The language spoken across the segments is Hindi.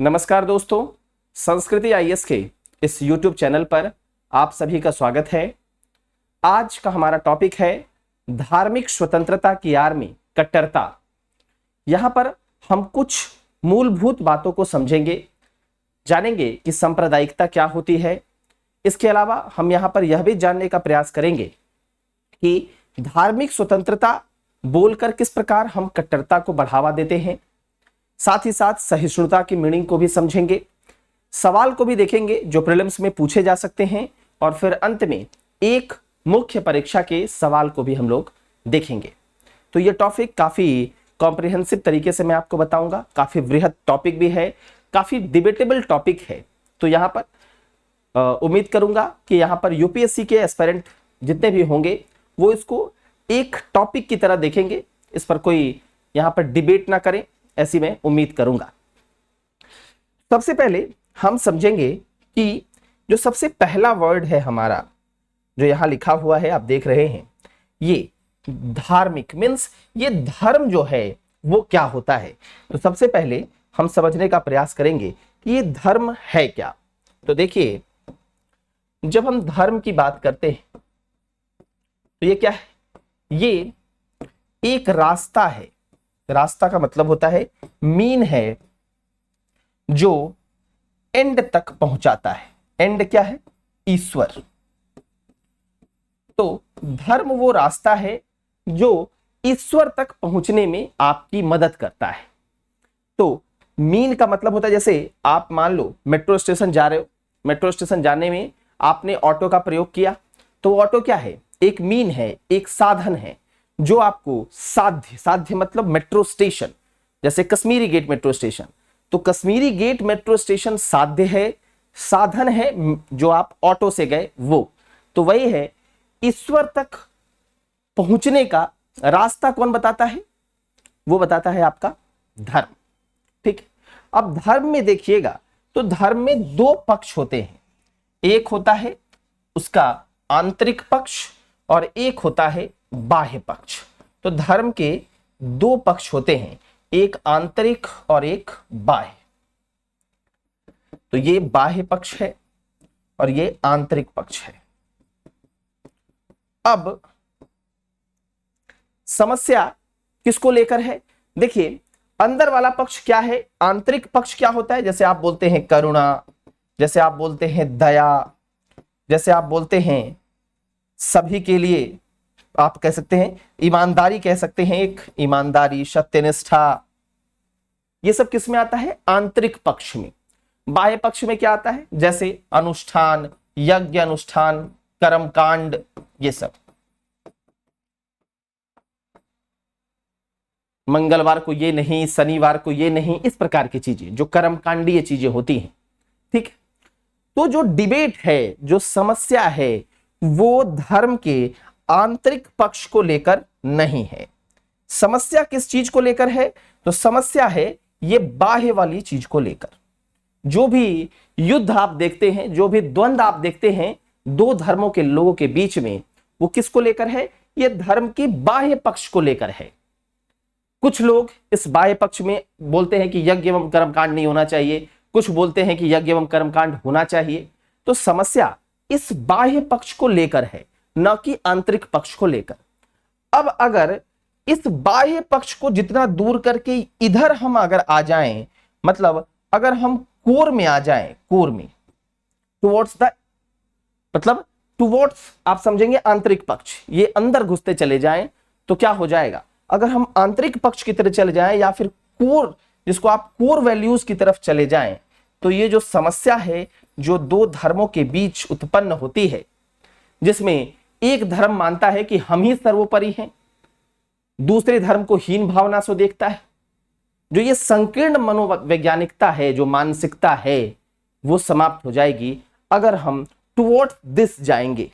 नमस्कार दोस्तों, संस्कृति आईएएस के इस YouTube चैनल पर आप सभी का स्वागत है। आज का हमारा टॉपिक है धार्मिक स्वतंत्रता की आड़ में कट्टरता। यहाँ पर हम कुछ मूलभूत बातों को समझेंगे, जानेंगे कि सांप्रदायिकता क्या होती है। इसके अलावा हम यहाँ पर यह भी जानने का प्रयास करेंगे कि धार्मिक स्वतंत्रता बोलकर किस प्रकार हम कट्टरता को बढ़ावा देते हैं। साथ ही साथ सहिष्णुता की मीनिंग को भी समझेंगे, सवाल को भी देखेंगे जो प्रीलिम्स में पूछे जा सकते हैं, और फिर अंत में एक मुख्य परीक्षा के सवाल को भी हम लोग देखेंगे। तो ये टॉपिक काफी कॉम्प्रिहेंसिव तरीके से मैं आपको बताऊंगा, काफी वृहद टॉपिक भी है, काफी डिबेटेबल टॉपिक है। तो यहाँ पर उम्मीद करूंगा कि यहाँ पर यूपीएससी के एस्पिरेंट जितने भी होंगे वो इसको एक टॉपिक की तरह देखेंगे, इस पर कोई यहाँ पर डिबेट ना करें, ऐसी मैं उम्मीद करूंगा। सबसे पहले हम समझेंगे कि जो सबसे पहला वर्ड है हमारा, जो यहां लिखा हुआ है, आप देख रहे हैं, ये धार्मिक मीन्स ये धर्म जो है वो क्या होता है। तो सबसे पहले हम समझने का प्रयास करेंगे कि ये धर्म है क्या। तो देखिए, जब हम धर्म की बात करते हैं तो ये क्या है? ये एक रास्ता है। रास्ता का मतलब होता है, मीन है जो एंड तक पहुंचाता है। एंड क्या है? ईश्वर। तो धर्म वो रास्ता है जो ईश्वर तक पहुंचने में आपकी मदद करता है। तो मीन का मतलब होता है, जैसे आप मान लो मेट्रो स्टेशन जा रहे हो, मेट्रो स्टेशन जाने में आपने ऑटो का प्रयोग किया, तो ऑटो क्या है? एक मीन है, एक साधन है जो आपको साध्य मतलब मेट्रो स्टेशन, जैसे कश्मीरी गेट मेट्रो स्टेशन, तो कश्मीरी गेट मेट्रो स्टेशन साध्य है, साधन है जो आप ऑटो से गए वो। तो वही है, ईश्वर तक पहुंचने का रास्ता कौन बताता है? वो बताता है आपका धर्म। ठीक। अब धर्म में देखिएगा तो धर्म में दो पक्ष होते हैं, एक होता है उसका आंतरिक पक्ष और एक होता है बाह्य पक्ष। तो धर्म के दो पक्ष होते हैं, एक आंतरिक और एक बाह्य। तो ये बाह्य पक्ष है और ये आंतरिक पक्ष है। अब समस्या किसको लेकर है? देखिए, अंदर वाला पक्ष क्या है, आंतरिक पक्ष क्या होता है? जैसे आप बोलते हैं करुणा, जैसे आप बोलते हैं दया, जैसे आप बोलते हैं सभी के लिए, आप कह सकते हैं ईमानदारी, कह सकते हैं एक ईमानदारी, सत्यनिष्ठा, ये सब किस में आता है? आंतरिक पक्ष में। बाह्य पक्ष में क्या आता है? जैसे अनुष्ठान, यज्ञ अनुष्ठान, कर्मकांड, ये सब। मंगलवार को ये नहीं, शनिवार को ये नहीं, इस प्रकार की चीजें जो कर्मकांडीय चीजें होती हैं। ठीक। तो जो डिबेट है, जो समस्या है, वो धर्म के आंतरिक पक्ष को लेकर नहीं है। समस्या किस चीज को लेकर है? तो समस्या है ये बाह्य वाली चीज को लेकर। जो भी युद्ध आप देखते हैं, जो भी द्वंद्व आप देखते हैं दो धर्मों के लोगों के बीच में, वो किसको लेकर है? ये धर्म की बाह्य पक्ष को लेकर है। कुछ लोग इस बाह्य पक्ष में बोलते हैं कि यज्ञ एवं कर्मकांड नहीं होना चाहिए, कुछ बोलते हैं कि यज्ञ एवं कर्मकांड होना चाहिए। तो समस्या इस बाह्य पक्ष को लेकर है, न कि आंतरिक पक्ष को लेकर। अब अगर इस बाह्य पक्ष को जितना दूर करके इधर हम अगर आ जाएं, मतलब अगर हम कोर में आ जाएं, कोर में टुवर्ड्स द, मतलब टुवर्ड्स, आप समझेंगे आंतरिक पक्ष, ये अंदर घुसते चले जाएं, तो क्या हो जाएगा? अगर हम आंतरिक पक्ष की तरफ चले जाएं या फिर कोर, जिसको आप कोर वैल्यूज की तरफ चले जाएं, तो ये जो समस्या है जो दो धर्मों के बीच उत्पन्न होती है, जिसमें एक धर्म मानता है कि हम ही सर्वोपरि हैं, दूसरे धर्म को हीन भावना से देखता है, जो ये संकीर्ण मनोवैज्ञानिकता है, जो मानसिकता है, वो समाप्त हो जाएगी अगर हम टुवर्ड्स दिस जाएंगे।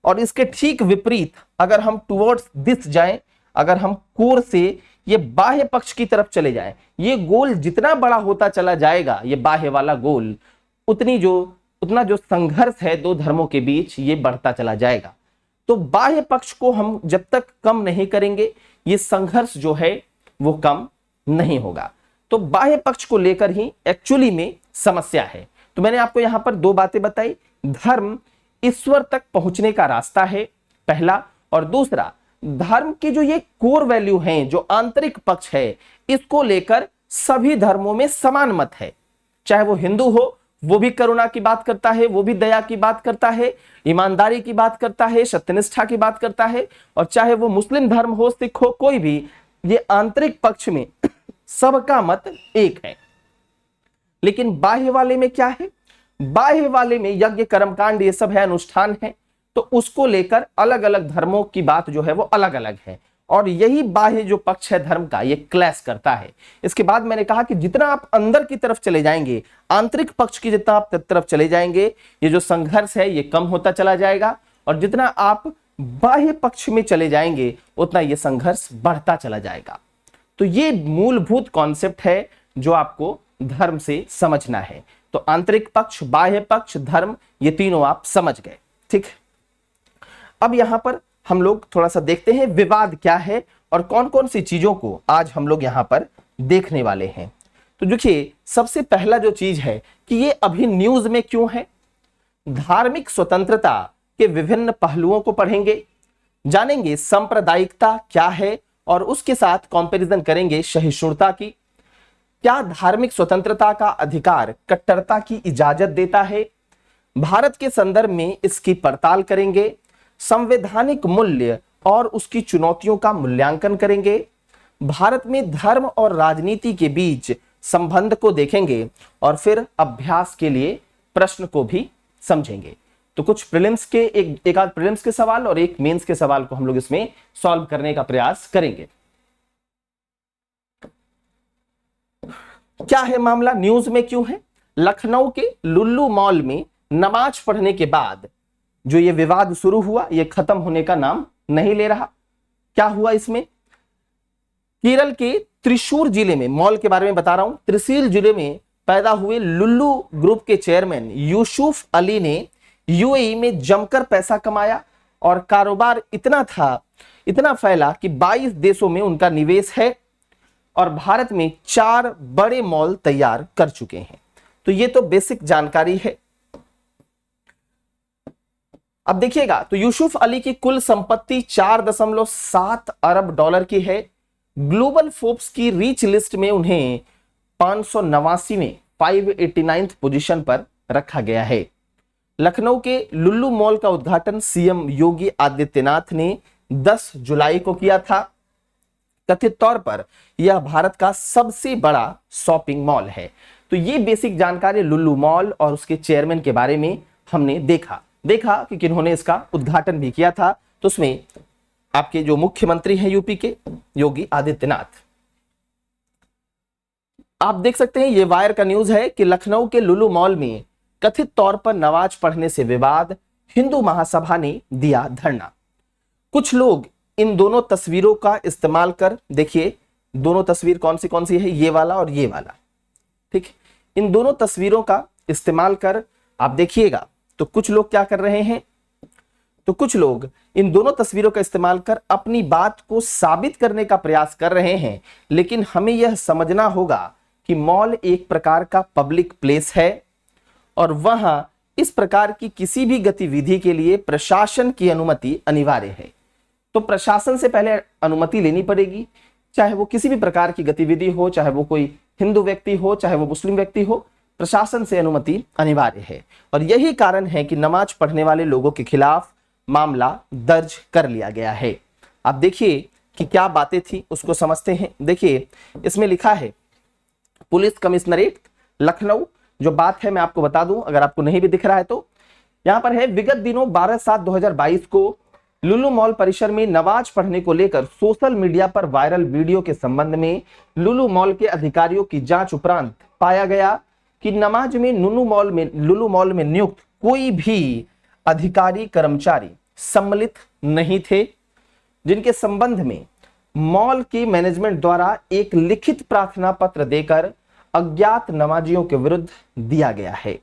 और इसके ठीक विपरीत अगर हम टुवर्ड्स दिस जाएं, अगर हम कोर से ये बाह्य पक्ष की तरफ चले जाएं, ये गोल जितना बड़ा होता चला जाएगा, ये बाह्य वाला गोल, उतना जो संघर्ष है दो धर्मों के बीच, ये बढ़ता चला जाएगा। तो बाह्य पक्ष को हम जब तक कम नहीं करेंगे, ये संघर्ष जो है वो कम नहीं होगा। तो बाह्य पक्ष को लेकर ही एक्चुअली में समस्या है। तो मैंने आपको यहां पर दो बातें बताई, धर्म ईश्वर तक पहुंचने का रास्ता है पहला, और दूसरा धर्म के जो ये कोर वैल्यू हैं, जो आंतरिक पक्ष है, इसको लेकर सभी धर्मों में समान मत है। चाहे वो हिंदू हो, वो भी करुणा की बात करता है, वो भी दया की बात करता है, ईमानदारी की बात करता है, सत्यनिष्ठा की बात करता है, और चाहे वो मुस्लिम धर्म हो, सिख हो, कोई भी, ये आंतरिक पक्ष में सबका मत एक है। लेकिन बाह्य वाले में क्या है? बाह्य वाले में यज्ञ कर्मकांड ये सब है, अनुष्ठान है, तो उसको लेकर अलग अलग धर्मों की बात जो है वो अलग अलग है, और यही बाह्य जो पक्ष है धर्म का, ये क्लैश करता है। इसके बाद मैंने कहा कि जितना आप अंदर की तरफ चले जाएंगे, आंतरिक पक्ष की जितना आप तरफ चले जाएंगे, ये जो संघर्ष है ये कम होता चला जाएगा, और जितना आप बाह्य पक्ष में चले जाएंगे उतना ये संघर्ष बढ़ता चला जाएगा। तो ये मूलभूत कॉन्सेप्ट है जो आपको धर्म से समझना है। तो आंतरिक पक्ष, बाह्य पक्ष, धर्म, ये तीनों आप समझ गए, ठीक। अब यहां पर हम लोग थोड़ा सा देखते हैं विवाद क्या है और कौन कौन सी चीजों को आज हम लोग यहां पर देखने वाले हैं। तो देखिए, सबसे पहला जो चीज है कि ये अभी न्यूज में क्यों है, धार्मिक स्वतंत्रता के विभिन्न पहलुओं को पढ़ेंगे, जानेंगे सांप्रदायिकता क्या है, और उसके साथ कंपैरिजन करेंगे सहिष्णुता की। क्या धार्मिक स्वतंत्रता का अधिकार कट्टरता की इजाजत देता है? भारत के संदर्भ में इसकी पड़ताल करेंगे। संवैधानिक मूल्य और उसकी चुनौतियों का मूल्यांकन करेंगे। भारत में धर्म और राजनीति के बीच संबंध को देखेंगे, और फिर अभ्यास के लिए प्रश्न को भी समझेंगे। तो कुछ प्रीलिम्स के एक आध प्रीलिम्स के सवाल और एक मेंस के सवाल को हम लोग इसमें सॉल्व करने का प्रयास करेंगे। क्या है मामला, न्यूज में क्यों है? लखनऊ के लुल्लू मॉल में नमाज पढ़ने के बाद जो ये विवाद शुरू हुआ, ये खत्म होने का नाम नहीं ले रहा। क्या हुआ इसमें? केरल के त्रिशूर जिले में, मॉल के बारे में बता रहा हूं, त्रिशूर जिले में पैदा हुए लुल्लू ग्रुप के चेयरमैन यूसुफ अली ने यूएई में जमकर पैसा कमाया, और कारोबार इतना फैला कि 22 देशों में उनका निवेश है, और भारत में 4 बड़े मॉल तैयार कर चुके हैं। तो ये तो बेसिक जानकारी है। अब देखिएगा, तो यूसुफ अली की कुल संपत्ति 4.7 अरब डॉलर की है। ग्लोबल फोर्ब्स की रीच लिस्ट में उन्हें 589वें 589th पोजीशन पर रखा गया है। लखनऊ के लुल्लू मॉल का उद्घाटन सीएम योगी आदित्यनाथ ने 10 जुलाई को किया था। कथित तौर पर यह भारत का सबसे बड़ा शॉपिंग मॉल है। तो ये बेसिक जानकारी लुल्लू मॉल और उसके चेयरमैन के बारे में हमने देखा कि किन्होंने इसका उद्घाटन भी किया था। तो उसमें आपके जो मुख्यमंत्री हैं यूपी के, योगी आदित्यनाथ। आप देख सकते हैं, ये वायर का न्यूज है कि लखनऊ के लुल्लू मॉल में कथित तौर पर नमाज पढ़ने से विवाद, हिंदू महासभा ने दिया धरना। कुछ लोग इन दोनों तस्वीरों का इस्तेमाल कर, देखिए दोनों तस्वीर कौन सी है, ये वाला और ये वाला, ठीक। इन दोनों तस्वीरों का इस्तेमाल कर आप देखिएगा, तो कुछ लोग क्या कर रहे हैं, तो कुछ लोग इन दोनों तस्वीरों का इस्तेमाल कर अपनी बात को साबित करने का प्रयास कर रहे हैं। लेकिन हमें यह समझना होगा कि मॉल एक प्रकार का पब्लिक प्लेस है, और वहां इस प्रकार की किसी भी गतिविधि के लिए प्रशासन की अनुमति अनिवार्य है। तो प्रशासन से पहले अनुमति लेनी पड़ेगी, चाहे वो किसी भी प्रकार की गतिविधि हो, चाहे वो कोई हिंदू व्यक्ति हो, चाहे वो मुस्लिम व्यक्ति हो, प्रशासन से अनुमति अनिवार्य है। और यही कारण है कि नमाज पढ़ने वाले लोगों के खिलाफ मामला दर्ज कर लिया गया है। आप देखिए कि क्या बातें थी, उसको समझते हैं। देखिए इसमें लिखा है, पुलिस कमिश्नरेट लखनऊ, जो बात है मैं आपको बता दूं अगर आपको नहीं भी दिख रहा है तो, यहां पर है, विगत दिनों 12/7/2022 को लुल्लू मॉल परिसर में नमाज पढ़ने को लेकर सोशल मीडिया पर वायरल वीडियो के संबंध में लुल्लू मॉल के अधिकारियों की जांच उपरांत पाया गया कि नमाज में लुल्लू मॉल में नियुक्त कोई भी अधिकारी कर्मचारी सम्मिलित नहीं थे, जिनके संबंध में मॉल के मैनेजमेंट द्वारा एक लिखित प्रार्थना पत्र देकर अज्ञात नमाजियों के विरुद्ध दिया गया है,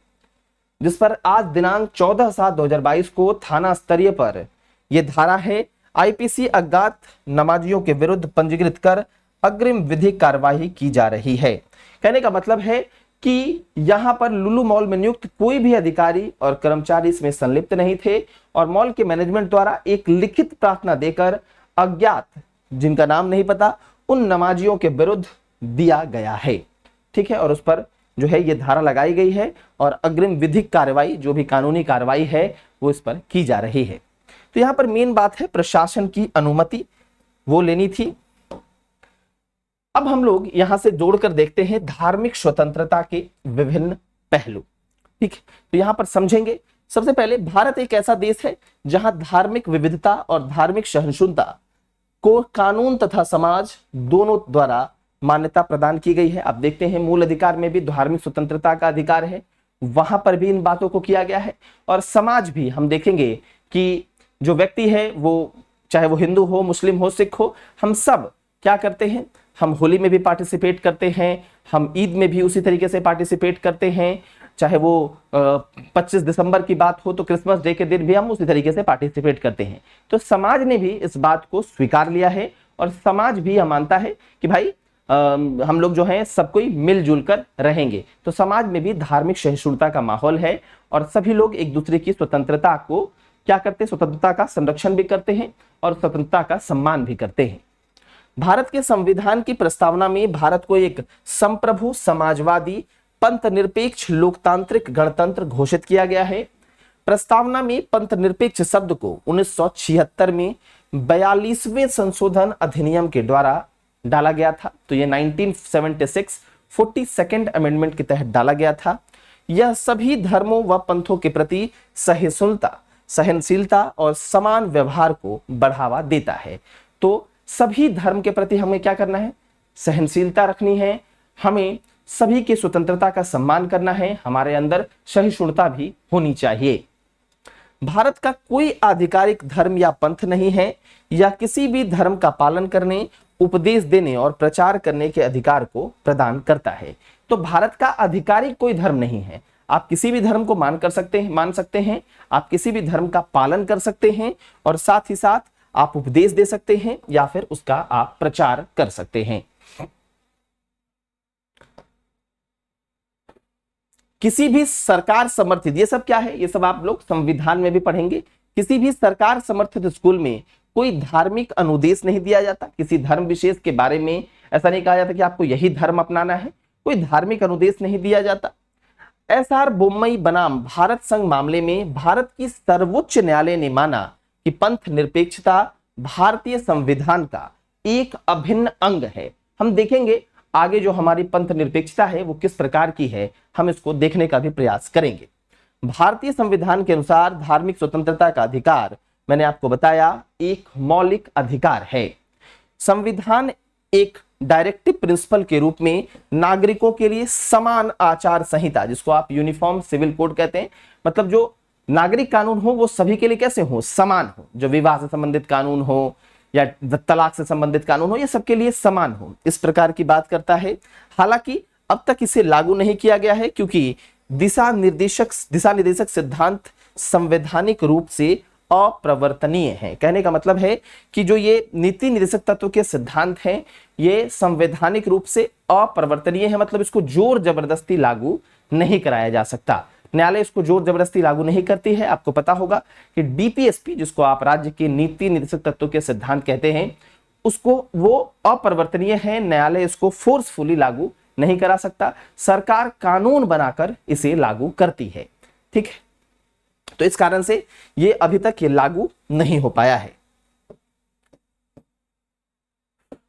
जिस पर आज दिनांक 14/7/2022 को थाना स्तरीय पर यह धारा है, आईपीसी अज्ञात नमाजियों के विरुद्ध पंजीकृत कर अग्रिम विधिक कार्यवाही की जा रही है। कहने का मतलब है कि यहां पर लुलु मॉल में नियुक्त कोई भी अधिकारी और कर्मचारी इसमें संलिप्त नहीं थे और मॉल के मैनेजमेंट द्वारा एक लिखित प्रार्थना देकर अज्ञात, जिनका नाम नहीं पता, उन नमाजियों के विरुद्ध दिया गया है। ठीक है, और उस पर जो है ये धारा लगाई गई है और अग्रिम विधिक कार्रवाई, जो भी कानूनी कार्रवाई है, वो इस पर की जा रही है। तो यहां पर मेन बात है प्रशासन की अनुमति वो लेनी थी। अब हम लोग यहां से जोड़कर देखते हैं धार्मिक स्वतंत्रता के विभिन्न पहलू। ठीक है, तो यहां पर समझेंगे। सबसे पहले, भारत एक ऐसा देश है जहां धार्मिक विविधता और धार्मिक सहिष्णुता को कानून तथा समाज दोनों द्वारा मान्यता प्रदान की गई है। आप देखते हैं मूल अधिकार में भी धार्मिक स्वतंत्रता का अधिकार है, वहां पर भी इन बातों को किया गया है। और समाज भी हम देखेंगे कि जो व्यक्ति है वो, चाहे वो हिंदू हो, मुस्लिम हो, सिख हो, हम सब क्या करते हैं, हम होली में भी पार्टिसिपेट करते हैं, हम ईद में भी उसी तरीके से पार्टिसिपेट करते हैं, चाहे वो 25 दिसंबर की बात हो तो क्रिसमस डे के दिन भी हम उसी तरीके से पार्टिसिपेट करते हैं। तो समाज ने भी इस बात को स्वीकार लिया है और समाज भी यह मानता है कि भाई हम लोग जो है सब कोई मिलजुल कर रहेंगे। तो समाज में भी धार्मिक सहिष्णुता का माहौल है और सभी लोग एक दूसरे की स्वतंत्रता को क्या करते हैं, स्वतंत्रता का संरक्षण भी करते हैं और स्वतंत्रता का सम्मान भी करते हैं। भारत के संविधान की प्रस्तावना में भारत को एक संप्रभु, समाजवादी, पंथ निरपेक्ष, लोकतांत्रिक गणतंत्र घोषित किया गया है। प्रस्तावना में पंथ निरपेक्ष शब्द को 1976 में 42वें संशोधन अधिनियम के द्वारा डाला गया था। तो ये 1976 42nd अमेंडमेंट के तहत डाला गया था। यह सभी धर्मों व पंथों के प्रति सहिष्णुता, सहनशीलता और समान व्यवहार को बढ़ावा देता है। तो सभी धर्म के प्रति हमें क्या करना है, सहनशीलता रखनी है, हमें सभी की स्वतंत्रता का सम्मान करना है, हमारे अंदर सहिष्णुता भी होनी चाहिए। भारत का कोई आधिकारिक धर्म या पंथ नहीं है या किसी भी धर्म का पालन करने, उपदेश देने और प्रचार करने के अधिकार को प्रदान करता है। तो भारत का आधिकारिक कोई धर्म नहीं है। आप किसी भी धर्म को मान सकते हैं, आप किसी भी धर्म का पालन कर सकते हैं और साथ ही साथ आप उपदेश दे सकते हैं या फिर उसका आप प्रचार कर सकते हैं। किसी भी सरकार समर्थित, ये सब क्या है, ये सब आप लोग संविधान में भी पढ़ेंगे। किसी भी सरकार समर्थित स्कूल में कोई धार्मिक अनुदेश नहीं दिया जाता। किसी धर्म विशेष के बारे में ऐसा नहीं कहा जाता कि आपको यही धर्म अपनाना है, कोई धार्मिक अनुदेश नहीं दिया जाता। एसआर बोम्मई बनाम भारत संघ मामले में भारत की सर्वोच्च न्यायालय ने माना कि पंथ निरपेक्षता भारतीय संविधान का एक अभिन्न अंग है। हम देखेंगे आगे जो हमारी पंथ निरपेक्षता है वो किस प्रकार की है, हम इसको देखने का भी प्रयास करेंगे। भारतीय संविधान के अनुसार धार्मिक स्वतंत्रता का अधिकार, मैंने आपको बताया, एक मौलिक अधिकार है। संविधान एक डायरेक्टिव प्रिंसिपल के रूप में नागरिकों के लिए समान आचार संहिता, जिसको आप यूनिफॉर्म सिविल कोड कहते हैं, मतलब जो नागरिक कानून हो वो सभी के लिए कैसे हो, समान हो। जो विवाह से संबंधित कानून हो या तलाक से संबंधित कानून हो, ये सबके लिए समान हो, इस प्रकार की बात करता है। हालांकि अब तक इसे लागू नहीं किया गया है क्योंकि दिशा निर्देशक सिद्धांत संवैधानिक रूप से अप्रवर्तनीय है। कहने का मतलब है कि जो ये नीति निर्देशक तत्व के सिद्धांत हैं ये संवैधानिक रूप से अप्रवर्तनीय है, मतलब इसको जोर जबरदस्ती लागू नहीं कराया जा सकता। न्यायालय इसको जोर जबरदस्ती लागू नहीं करती है। आपको पता होगा कि डीपीएसपी, जिसको आप राज्य के नीति निर्देशक तत्व के सिद्धांत कहते हैं, उसको वो अप्रवर्तनीय है, न्यायालय इसको फोर्सफुली लागू नहीं करा सकता, सरकार कानून बनाकर इसे लागू करती है। ठीक है, तो इस कारण से ये अभी तक ये लागू नहीं हो पाया है।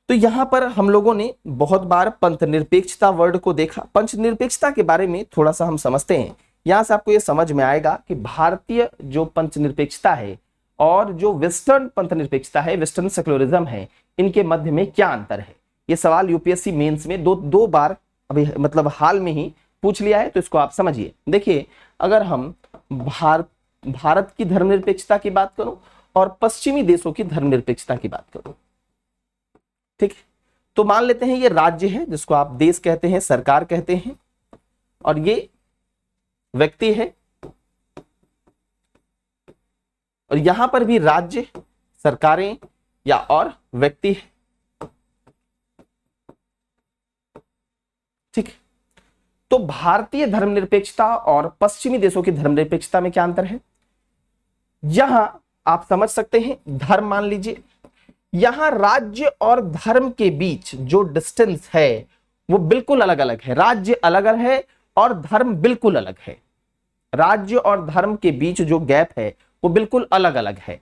तो यहां पर हम लोगों ने बहुत बार पंथ निरपेक्षता वर्ड को देखा। पंथ निरपेक्षता के बारे में थोड़ा सा हम समझते हैं। यहां से आपको ये समझ में आएगा कि भारतीय जो पंथ निरपेक्षता है और जो वेस्टर्न पंथ निरपेक्षता है, वेस्टर्न सेक्युलरिज्म है, इनके मध्य में क्या अंतर है। ये सवाल यूपीएससी मेंस में दो बार अभी मतलब हाल में ही पूछ लिया है, तो इसको आप समझिए। देखिए, अगर हम भारत की धर्मनिरपेक्षता की बात करूं और पश्चिमी देशों की धर्मनिरपेक्षता की बात करूं, ठीक, तो मान लेते हैं ये राज्य है जिसको आप देश कहते हैं, सरकार कहते हैं, और ये व्यक्ति है, और यहां पर भी राज्य, सरकारें या और व्यक्ति है। ठीक। तो भारतीय धर्मनिरपेक्षता और पश्चिमी देशों की धर्मनिरपेक्षता में क्या अंतर है? यहां आप समझ सकते हैं, धर्म मान लीजिए, यहां राज्य और धर्म के बीच जो डिस्टेंस है वो बिल्कुल अलग अलग है। राज्य अलग अलग है और धर्म बिल्कुल अलग है। राज्य और धर्म के बीच जो गैप है वो बिल्कुल अलग अलग है।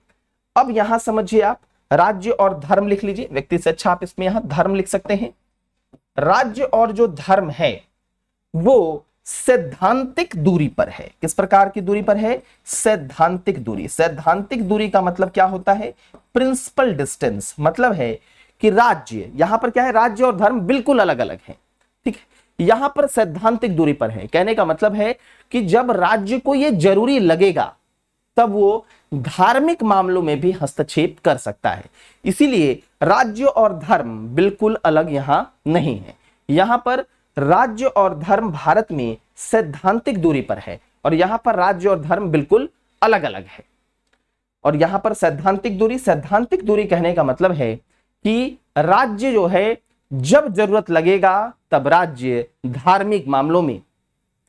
अब यहां समझिए, आप राज्य और धर्म लिख लीजिए, व्यक्ति से अच्छा आप इसमें यहां धर्म लिख सकते हैं। राज्य और जो धर्म है वो सैद्धांतिक दूरी पर है। किस प्रकार की दूरी पर है? सैद्धांतिक दूरी। सैद्धांतिक दूरी का मतलब क्या होता है? Principal distance. मतलब है कि राज्य, यहां पर क्या है, राज्य और धर्म बिल्कुल अलग अलग है, ठीक है। यहां पर सैद्धांतिक दूरी पर है, कहने का मतलब है कि जब राज्य को यह जरूरी लगेगा तब वो धार्मिक मामलों में भी हस्तक्षेप कर सकता है। इसीलिए राज्य और धर्म बिल्कुल अलग यहां नहीं है। यहां पर राज्य और धर्म भारत में सैद्धांतिक दूरी पर है और यहां पर राज्य और धर्म बिल्कुल अलग अलग है। और यहां पर सैद्धांतिक दूरी कहने का मतलब है कि राज्य जो है जब जरूरत लगेगा तब राज्य धार्मिक मामलों में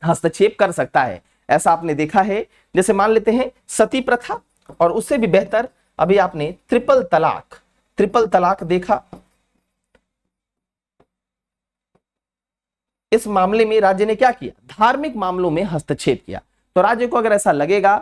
हस्तक्षेप कर सकता है। ऐसा आपने देखा है, जैसे मान लेते हैं सती प्रथा, और उससे भी बेहतर अभी आपने ट्रिपल तलाक देखा। इस मामले में राज्य ने क्या किया? धार्मिक मामलों में हस्तक्षेप किया। तो राज्य को अगर ऐसा लगेगा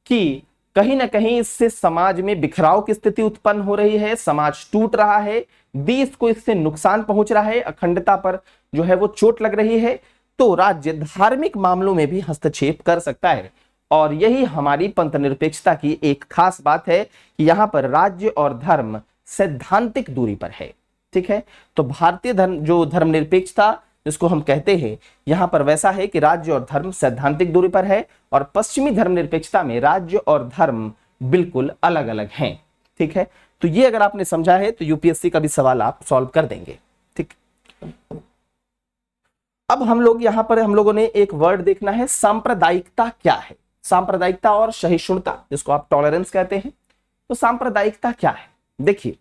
कि कहीं ना कहीं इससे समाज में बिखराव की स्थिति उत्पन्न हो रही है, समाज टूट रहा है, देश को इससे नुकसान पहुंच रहा है, अखंडता पर जो है वो चोट लग रही है, तो राज्य धार्मिक मामलों में भी हस्तक्षेप कर सकता है। और यही हमारी पंथ निरपेक्षता की एक खास बात है कि यहां पर राज्य और धर्म सैद्धांतिक दूरी पर है, ठीक है। तो भारतीय धर्मनिरपेक्षता जिसको हम कहते हैं, यहां पर वैसा है कि राज्य और धर्म सैद्धांतिक दूरी पर है और पश्चिमी धर्मनिरपेक्षता में राज्य और धर्म बिल्कुल अलग अलग हैं, ठीक है। तो ये अगर आपने समझा है तो यूपीएससी का भी सवाल आप सॉल्व कर देंगे, ठीक। अब हम लोगों ने एक वर्ड देखना है, सांप्रदायिकता क्या है? सांप्रदायिकता और सहिष्णुता, जिसको आप टॉलरेंस कहते हैं। तो सांप्रदायिकता क्या है? देखिए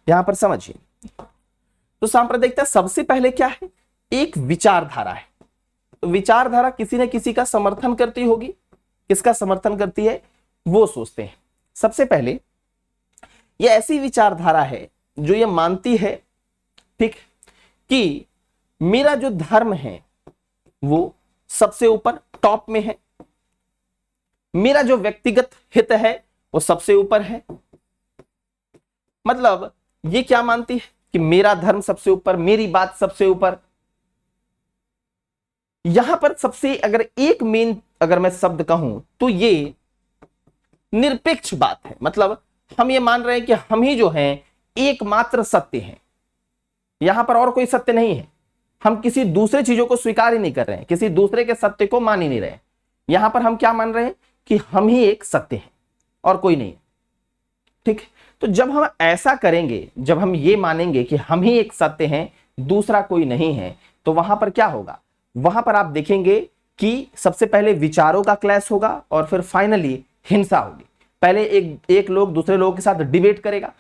यहां पर समझिए, तो सांप्रदायिकता सबसे पहले क्या है? एक विचारधारा है। तो विचारधारा किसी न किसी का समर्थन करती होगी। किसका समर्थन करती है वो सोचते हैं। सबसे पहले ये ऐसी विचारधारा है जो ये मानती है, ठीक, कि मेरा जो धर्म है वो सबसे ऊपर टॉप में है, मेरा जो व्यक्तिगत हित है वो सबसे ऊपर है। मतलब ये क्या मानती है कि मेरा धर्म सबसे ऊपर, मेरी बात सबसे ऊपर। यहां पर सबसे अगर एक मेन अगर मैं शब्द कहूं तो ये निरपेक्ष बात है। मतलब हम ये मान रहे हैं कि हम ही जो हैं एकमात्र सत्य हैं, यहां पर और कोई सत्य नहीं है। हम किसी दूसरे चीजों को स्वीकार ही नहीं कर रहे हैं, किसी दूसरे के सत्य को मान ही नहीं रहे। यहां पर हम क्या मान रहे हैं कि हम ही एक सत्य हैं और कोई नहीं, ठीक। तो जब हम ऐसा करेंगे, जब हम ये मानेंगे कि हम ही एक सत्य हैं, दूसरा कोई नहीं है, तो वहां पर क्या होगा? वहां पर आप देखेंगे कि सबसे पहले विचारों का क्लैश होगा और फिर फाइनली हिंसा होगी। पहले एक लोग दूसरे लोगों के साथ डिबेट करेगा।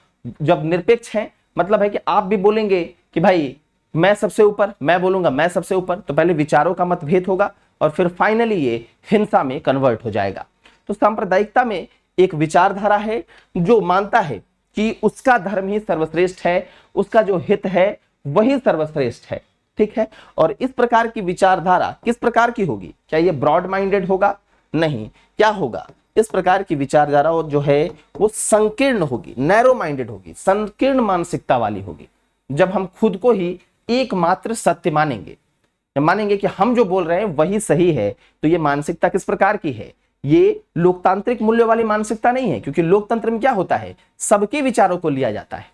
जब निरपेक्ष है मतलब है कि आप भी बोलेंगे कि भाई मैं सबसे ऊपर, मैं बोलूंगा मैं सबसे ऊपर, तो पहले विचारों का मतभेद होगा और फिर फाइनली ये हिंसा में कन्वर्ट हो जाएगा। तो सांप्रदायिकता में एक विचारधारा है जो मानता है कि उसका धर्म ही सर्वश्रेष्ठ है, उसका जो हित है वही सर्वश्रेष्ठ है, ठीक है। और इस प्रकार की विचारधारा किस प्रकार की होगी? क्या ये ब्रॉड माइंडेड होगा? नहीं। क्या होगा? इस प्रकार की विचारधारा जो है वो संकीर्ण होगी, नैरो माइंडेड होगी, संकीर्ण मानसिकता वाली होगी। जब हम खुद को ही एकमात्र सत्य मानेंगे कि हम जो बोल रहे हैं वही सही है, तो ये मानसिकता किस प्रकार की है? ये लोकतांत्रिक मूल्य वाली मानसिकता नहीं है, क्योंकि लोकतंत्र में क्या होता है, सबके विचारों को लिया जाता है।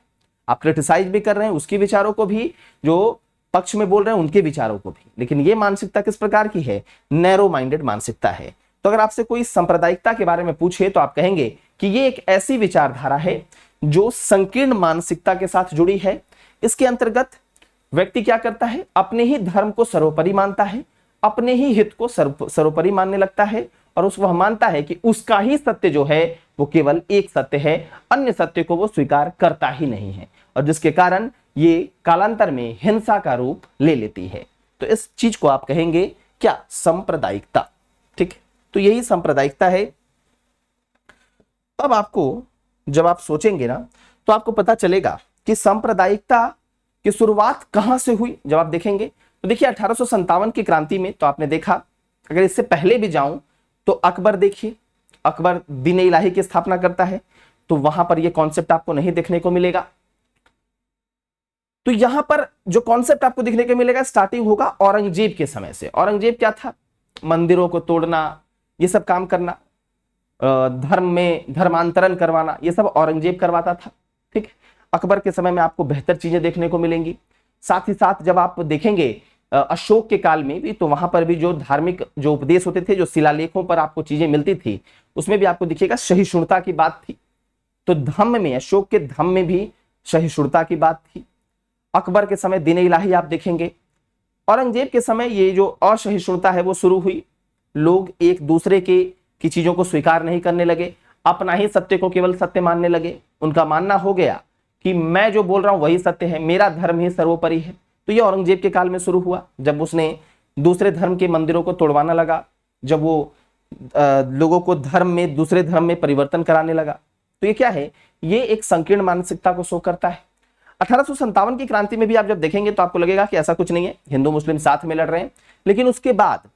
आप क्रिटिसाइज भी कर रहे हैं उसके विचारों को भी, जो पक्ष में बोल रहे हैं उनके विचारों को भी, लेकिन ये मानसिकता किस प्रकार की है? नैरो माइंडेड मानसिकता है। तो अगर आपसे कोई सांप्रदायिकता के बारे में पूछे तो आप कहेंगे कि ये एक ऐसी विचारधारा है जो संकीर्ण मानसिकता के साथ जुड़ी है। इसके अंतर्गत व्यक्ति क्या करता है? अपने ही धर्म को सर्वोपरि मानता है, अपने ही हित को सर्वोपरि मानने लगता है और वह मानता है कि उसका ही सत्य जो है वो केवल एक सत्य है, अन्य सत्य को वो स्वीकार करता ही नहीं है। और जिसके कारण ये कालांतर में हिंसा का रूप ले लेती है। तो इस चीज को आप कहेंगे क्या? सांप्रदायिकता। ठीक, तो यही सांप्रदायिकता है। अब आपको जब आप सोचेंगे ना तो आपको पता चलेगा कि सांप्रदायिकता की शुरुआत कहां से हुई। जब आप देखेंगे तो देखिए 1857 की क्रांति में तो आपने देखा, अगर इससे पहले भी जाऊं तो अकबर देखिए, अकबर दीन इलाही की स्थापना करता है, तो वहां पर यह कॉन्सेप्ट आपको नहीं देखने को मिलेगा। तो यहां पर जो कॉन्सेप्ट आपको दिखने को मिलेगा स्टार्टिंग होगा औरंगजेब के समय से। औरंगजेब क्या था? मंदिरों को तोड़ना, ये सब काम करना, धर्म में धर्मांतरण करवाना, ये सब औरंगजेब करवाता था। ठीक, अकबर के समय में आपको बेहतर चीजें देखने को मिलेंगी। साथ ही साथ जब आप देखेंगे अशोक के काल में भी, तो वहां पर भी जो धार्मिक जो उपदेश होते थे, जो शिलालेखों पर आपको चीजें मिलती थी, उसमें भी आपको दिखेगा सहिष्णुता की बात थी। तो धम्म में, अशोक के धम्म में भी सहिष्णुता की बात थी। अकबर के समय दीन इलाही आप देखेंगे। औरंगजेब के समय ये जो असहिष्णुता है वो शुरू हुई। लोग एक दूसरे के की चीजों को स्वीकार नहीं करने लगे, अपना ही सत्य को केवल सत्य मानने लगे। उनका मानना हो गया कि मैं जो बोल रहा हूं वही सत्य है, मेरा धर्म ही सर्वोपरि है। तो ये औरंगजेब के काल में शुरू हुआ, जब उसने दूसरे धर्म के मंदिरों को तोड़वाना लगा, जब वो लोगों को धर्म में, दूसरे धर्म में परिवर्तन कराने लगा। तो ये क्या है? ये एक संकीर्ण मानसिकता को शो करता है। 1857 की क्रांति में भी आप जब देखेंगे तो आपको लगेगा कि ऐसा कुछ नहीं है, हिंदू मुस्लिम साथ में लड़ रहे हैं। लेकिन उसके बाद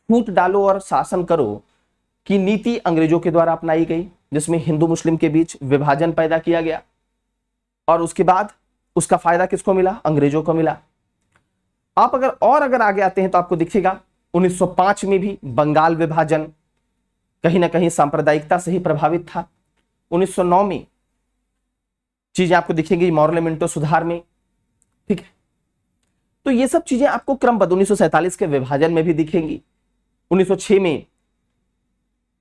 फूट डालो और शासन करो की नीति अंग्रेजों के द्वारा अपनाई गई, जिसमें हिंदू मुस्लिम के बीच विभाजन पैदा किया गया। और उसके बाद उसका फायदा किसको मिला? अंग्रेजों को मिला। आप अगर आगे आते हैं तो आपको दिखेगा 1905 में भी बंगाल विभाजन कहीं ना कहीं सांप्रदायिकता से ही प्रभावित था। 1909 में चीजें आपको दिखेंगी मॉरले मिंटो सुधार में। ठीक है, तो ये सब चीजें आपको क्रमबद्ध 1947 के विभाजन में भी दिखेंगी। 1906 में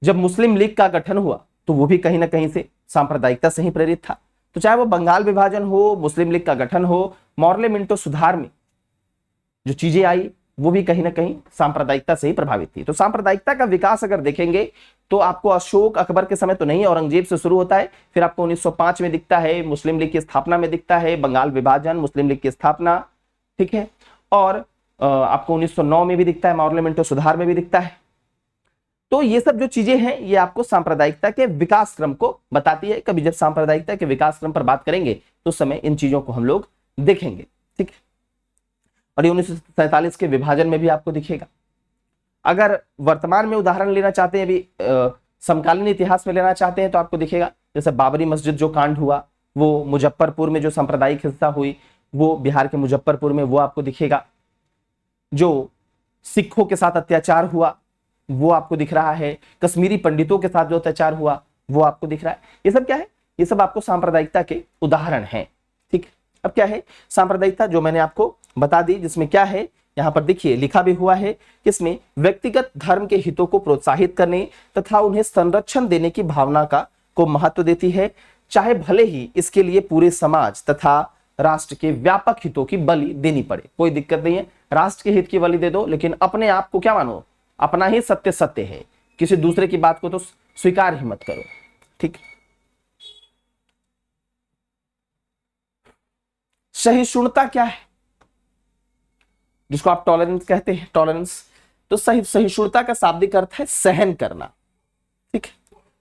जब मुस्लिम लीग का गठन हुआ तो वो भी कहीं ना कहीं से सांप्रदायिकता से ही प्रेरित था। तो चाहे वो बंगाल विभाजन हो, मुस्लिम लीग का गठन हो, मॉरले मिंटो सुधार में जो चीजें आई वो भी कहीं ना कहीं सांप्रदायिकता से ही प्रभावित थी। तो सांप्रदायिकता का विकास अगर देखेंगे तो आपको अशोक अकबर के समय तो नहीं, औरंगजेब से शुरू होता है, फिर आपको 1905 में दिखता है, मुस्लिम लीग की स्थापना में दिखता है, बंगाल विभाजन, मुस्लिम लीग की स्थापना। ठीक है, और आपको 1909 में भी दिखता है, मॉरले मिंटो सुधार में भी दिखता है। तो ये सब जो चीजें हैं ये आपको सांप्रदायिकता के विकास क्रम को बताती है। कभी जब सांप्रदायिकता के विकास क्रम पर बात करेंगे तो उस समय इन चीजों को हम लोग देखेंगे। ठीक है, और ये 1947 के विभाजन में भी आपको दिखेगा। अगर वर्तमान में उदाहरण लेना चाहते हैं, अभी समकालीन इतिहास में लेना चाहते हैं, तो आपको दिखेगा जैसे बाबरी मस्जिद जो कांड हुआ वो मुजफ्फरपुर में, जो सांप्रदायिक हिंसा हुई वो बिहार के मुजफ्फरपुर में, वो आपको दिखेगा। जो सिखों के साथ अत्याचार हुआ वो आपको दिख रहा है, कश्मीरी पंडितों के साथ जो अत्याचार हुआ वो आपको दिख रहा है। ये सब क्या है? ये सब आपको सांप्रदायिकता के उदाहरण हैं। ठीक, अब क्या है सांप्रदायिकता जो मैंने आपको बता दी, जिसमें क्या है यहां पर देखिए लिखा भी हुआ है, इसमें व्यक्तिगत धर्म के हितों को प्रोत्साहित करने तथा उन्हें संरक्षण देने की भावना को महत्व देती है, चाहे भले ही इसके लिए पूरे समाज तथा राष्ट्र के व्यापक हितों की बलि देनी पड़े। कोई दिक्कत नहीं है, राष्ट्र के हित की बलि दे दो, लेकिन अपने आप को क्या मानो? अपना ही सत्य सत्य है, किसी दूसरे की बात को तो स्वीकार ही मत करो। ठीक, सहिष्णुता क्या है? जिसको आप टॉलरेंस कहते हैं, टॉलरेंस। तो सहिष्णुता का शाब्दिक अर्थ है सहन करना। ठीक,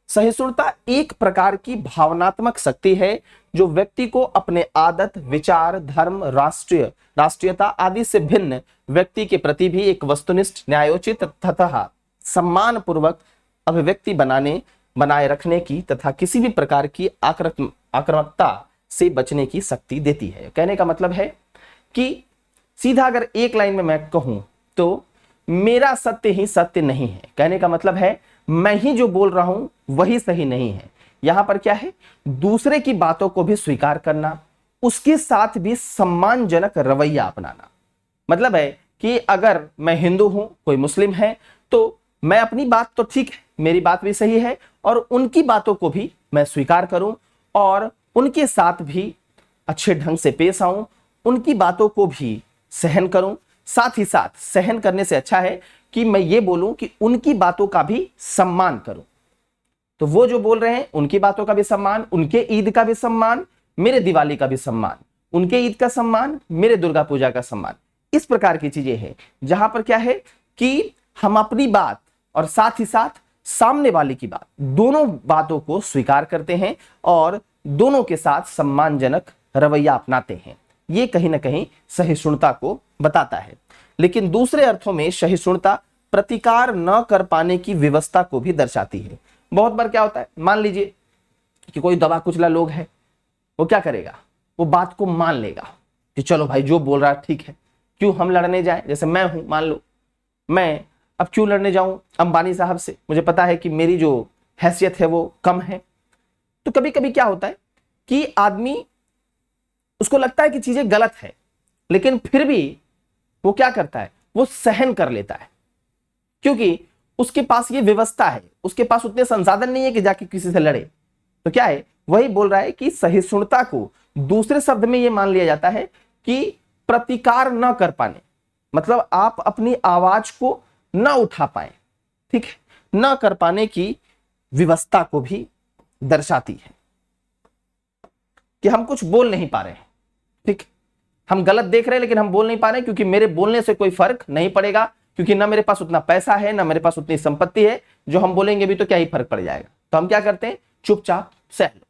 सहिष्णुता एक प्रकार की भावनात्मक शक्ति है जो व्यक्ति को अपने आदत, विचार, धर्म, राष्ट्रीयता आदि से भिन्न व्यक्ति के प्रति भी एक वस्तुनिष्ठ, न्यायोचित तथा सम्मान पूर्वक अभिव्यक्ति बनाए रखने की तथा किसी भी प्रकार की आक्रामकता से बचने की शक्ति देती है। कहने का मतलब है कि सीधा अगर एक लाइन में मैं कहूं तो मेरा सत्य ही सत्य नहीं है। कहने का मतलब है मैं ही जो बोल रहा हूं वही सही नहीं है। यहां पर क्या है? दूसरे की बातों को भी स्वीकार करना, उसके साथ भी सम्मानजनक रवैया अपनाना। मतलब है कि अगर मैं हिंदू हूं, कोई मुस्लिम है, तो मैं अपनी बात तो ठीक है, मेरी बात भी सही है, और उनकी बातों को भी मैं स्वीकार करूं और उनके साथ भी अच्छे ढंग से पेश आऊं, उनकी बातों को भी सहन करूं। साथ ही साथ सहन करने से अच्छा है कि मैं ये बोलूं कि उनकी बातों का भी सम्मान करूं। तो वो जो बोल रहे हैं उनकी बातों का भी सम्मान, उनके ईद का भी सम्मान, मेरे दिवाली का भी सम्मान। उनके ईद का सम्मान, मेरे दुर्गा पूजा का सम्मान। इस प्रकार की चीजें हैं जहां पर क्या है कि हम अपनी बात और साथ ही साथ सामने वाले की बात, दोनों बातों को स्वीकार करते हैं और दोनों के साथ सम्मानजनक रवैया अपनाते हैं। ये कहीं ना कहीं सहिष्णुता को बताता है। लेकिन दूसरे अर्थों में सहिष्णुता प्रतिकार न कर पाने की व्यवस्था को भी दर्शाती है। बहुत बार क्या होता है, मान लीजिए कि कोई दबा कुचला लोग है, वो क्या करेगा, वो बात को मान लेगा कि चलो भाई जो बोल रहा है ठीक है, क्यों हम लड़ने जाएं। जैसे मैं हूं, मान लो मैं अब क्यों लड़ने जाऊं अंबानी साहब से, मुझे पता है कि मेरी जो हैसियत है वो कम है। तो कभी कभी क्या होता है कि आदमी, उसको लगता है कि चीजें गलत है, लेकिन फिर भी वो क्या करता है, वो सहन कर लेता है, क्योंकि उसके पास ये व्यवस्था है, उसके पास उतने संसाधन नहीं है कि जाके किसी से लड़े। तो क्या है, वही बोल रहा है कि सहिष्णुता को दूसरे शब्द में ये मान लिया जाता है कि प्रतिकार न कर पाने, मतलब आप अपनी आवाज को न उठा पाए, ठीक है, न कर पाने की व्यवस्था को भी दर्शाती है कि हम कुछ बोल नहीं पा रहे हैं, ठीक, हम गलत देख रहे हैं लेकिन हम बोल नहीं पा रहे क्योंकि मेरे बोलने से कोई फर्क नहीं पड़ेगा, क्योंकि ना मेरे पास उतना पैसा है, ना मेरे पास उतनी संपत्ति है, जो हम बोलेंगे भी तो क्या ही फर्क पड़ जाएगा। तो हम क्या करते हैं, चुपचाप सह लो।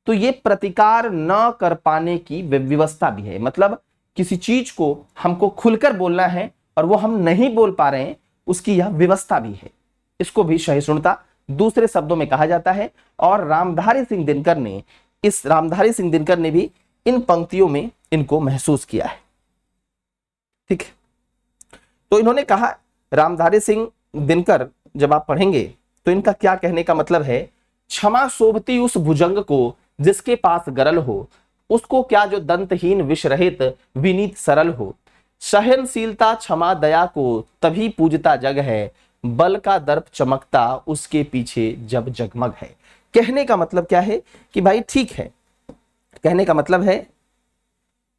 तो ये प्रतिकार न कर पाने की व्यवस्था भी है, मतलब किसी चीज को हमको खुलकर बोलना है और वो हम नहीं बोल पा रहे हैं, उसकी यह व्यवस्था भी है। इसको भी सहिष्णुता दूसरे शब्दों में कहा जाता है। और रामधारी सिंह दिनकर ने भी इन पंक्तियों में इनको महसूस किया है, ठीक है। तो इन्होंने कहा, रामधारी सिंह दिनकर जब आप पढ़ेंगे तो इनका क्या कहने का मतलब है, क्षमा शोभती उस भुजंग को जिसके पास गरल हो, उसको क्या जो दंतहीन विष रहित विनीत सरल हो, सहनशीलता क्षमा दया को तभी पूजता जग है, बल का दर्प चमकता उसके पीछे जब जगमग है। कहने का मतलब क्या है कि भाई ठीक है, कहने का मतलब है,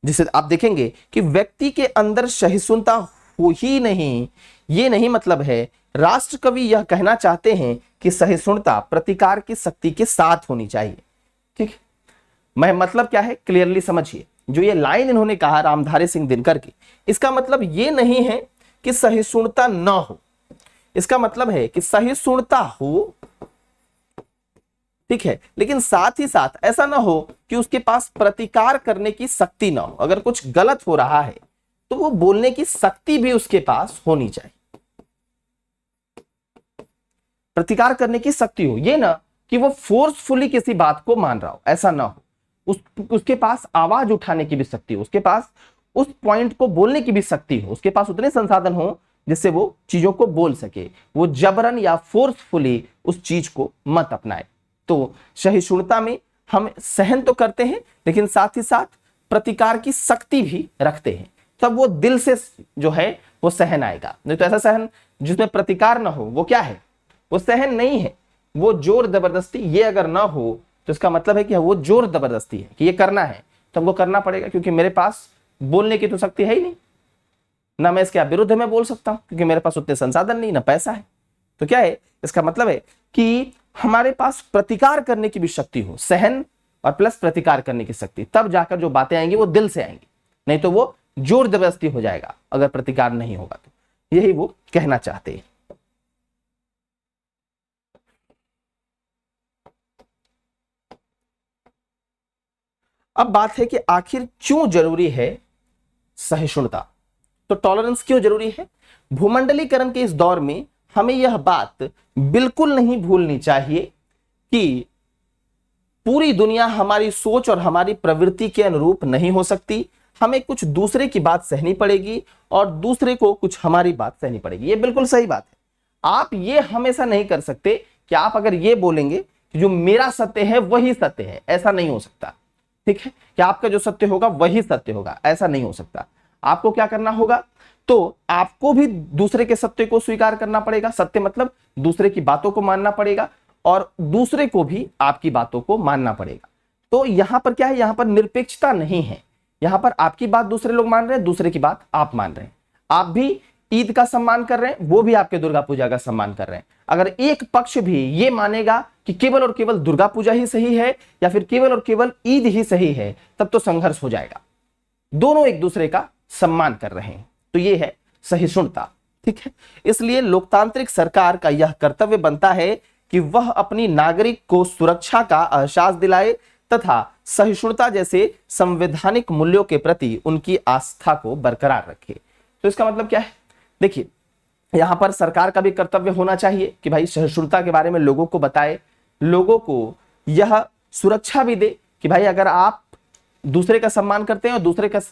जिसे आप देखेंगे कि व्यक्ति के अंदर सहिष्णुता हो ही नहीं, ये नहीं मतलब है। राष्ट्र कवि यह कहना चाहते हैं कि सहिष्णुता प्रतिकार की शक्ति के साथ होनी चाहिए, ठीक। मैं मतलब क्या है क्लियरली समझिए। जो ये लाइन इन्होंने कहा रामधारी सिंह दिनकर की, इसका मतलब ये नहीं है कि सहिष्णुता न हो, इसका मतलब है कि सहिष्णुता हो, ठीक है, लेकिन साथ ही साथ ऐसा ना हो कि उसके पास प्रतिकार करने की शक्ति ना हो। अगर कुछ गलत हो रहा है तो वो बोलने की शक्ति भी उसके पास होनी चाहिए, प्रतिकार करने की शक्ति हो। ये ना कि वो फोर्सफुली किसी बात को मान रहा हो, ऐसा ना हो। उसके पास आवाज उठाने की भी शक्ति हो, उसके पास उस पॉइंट को बोलने की भी शक्ति हो, उसके पास उतने संसाधन हो जिससे वो चीजों को बोल सके, वो जबरन या फोर्सफुली उस चीज को मत अपनाए। तो सहिष्णुता में हम सहन तो करते हैं लेकिन साथ ही साथ प्रतिकार की शक्ति भी रखते हैं, तब वो दिल से जो है वो सहन आएगा। नहीं तो ऐसा सहन जिसमें प्रतिकार ना हो, वो क्या है, वो सहन नहीं है, वो जोर जबरदस्ती। ये अगर ना हो तो इसका मतलब है कि वो जोर जबरदस्ती है कि ये करना है तो हमको करना पड़ेगा, क्योंकि मेरे पास बोलने की तो शक्ति है ही नहीं, ना मैं इसके विरुद्ध में बोल सकता हूं क्योंकि मेरे पास उतने संसाधन नहीं, ना पैसा है। तो क्या है, इसका मतलब है कि हमारे पास प्रतिकार करने की भी शक्ति हो, सहन और प्लस प्रतिकार करने की शक्ति, तब जाकर जो बातें आएंगी वो दिल से आएंगी, नहीं तो वो जोर जबरदस्ती हो जाएगा अगर प्रतिकार नहीं होगा तो। यही वो कहना चाहते हैं। अब बात है कि आखिर क्यों जरूरी है सहिष्णुता, तो टॉलरेंस क्यों जरूरी है। भूमंडलीकरण के इस दौर में हमें यह बात बिल्कुल नहीं भूलनी चाहिए कि पूरी दुनिया हमारी सोच और हमारी प्रवृत्ति के अनुरूप नहीं हो सकती। हमें कुछ दूसरे की बात सहनी पड़ेगी और दूसरे को कुछ हमारी बात सहनी पड़ेगी। ये बिल्कुल सही बात है। आप ये हमेशा नहीं कर सकते कि आप अगर ये बोलेंगे कि जो मेरा सत्य है वही सत्य है, ऐसा नहीं हो सकता, ठीक है, कि आपका जो सत्य होगा वही सत्य होगा, ऐसा नहीं हो सकता। आपको क्या करना होगा, तो आपको भी दूसरे के सत्य को स्वीकार करना पड़ेगा। सत्य मतलब दूसरे की बातों को मानना पड़ेगा और दूसरे को भी आपकी बातों को मानना पड़ेगा। तो यहां पर क्या है, यहां पर निरपेक्षता नहीं है। यहां पर आपकी बात दूसरे लोग मान रहे हैं, दूसरे की बात आप मान रहे हैं। आप भी ईद का सम्मान कर रहे हैं, वो भी आपके दुर्गा पूजा का सम्मान कर रहे हैं। अगर एक पक्ष भी ये मानेगा कि केवल और केवल दुर्गा पूजा ही सही है या फिर केवल और केवल ईद ही सही है, तब तो संघर्ष हो जाएगा। दोनों एक दूसरे का सम्मान कर रहे हैं, तो ये है सहिष्णुता। ठीक है, इसलिए लोकतांत्रिक सरकार का यह कर्तव्य बनता है कि वह अपनी नागरिक को सुरक्षा का एहसास दिलाए तथा सहिष्णुता जैसे संवैधानिक मूल्यों के प्रति उनकी आस्था को बरकरार रखे। तो इसका मतलब क्या है, देखिए यहां पर सरकार का भी कर्तव्य होना चाहिए कि भाई सहिष्णुता के बारे में लोगों को बताए, लोगों को यह सुरक्षा भी दे कि भाई अगर आप दूसरे का सम्मान करते हैं और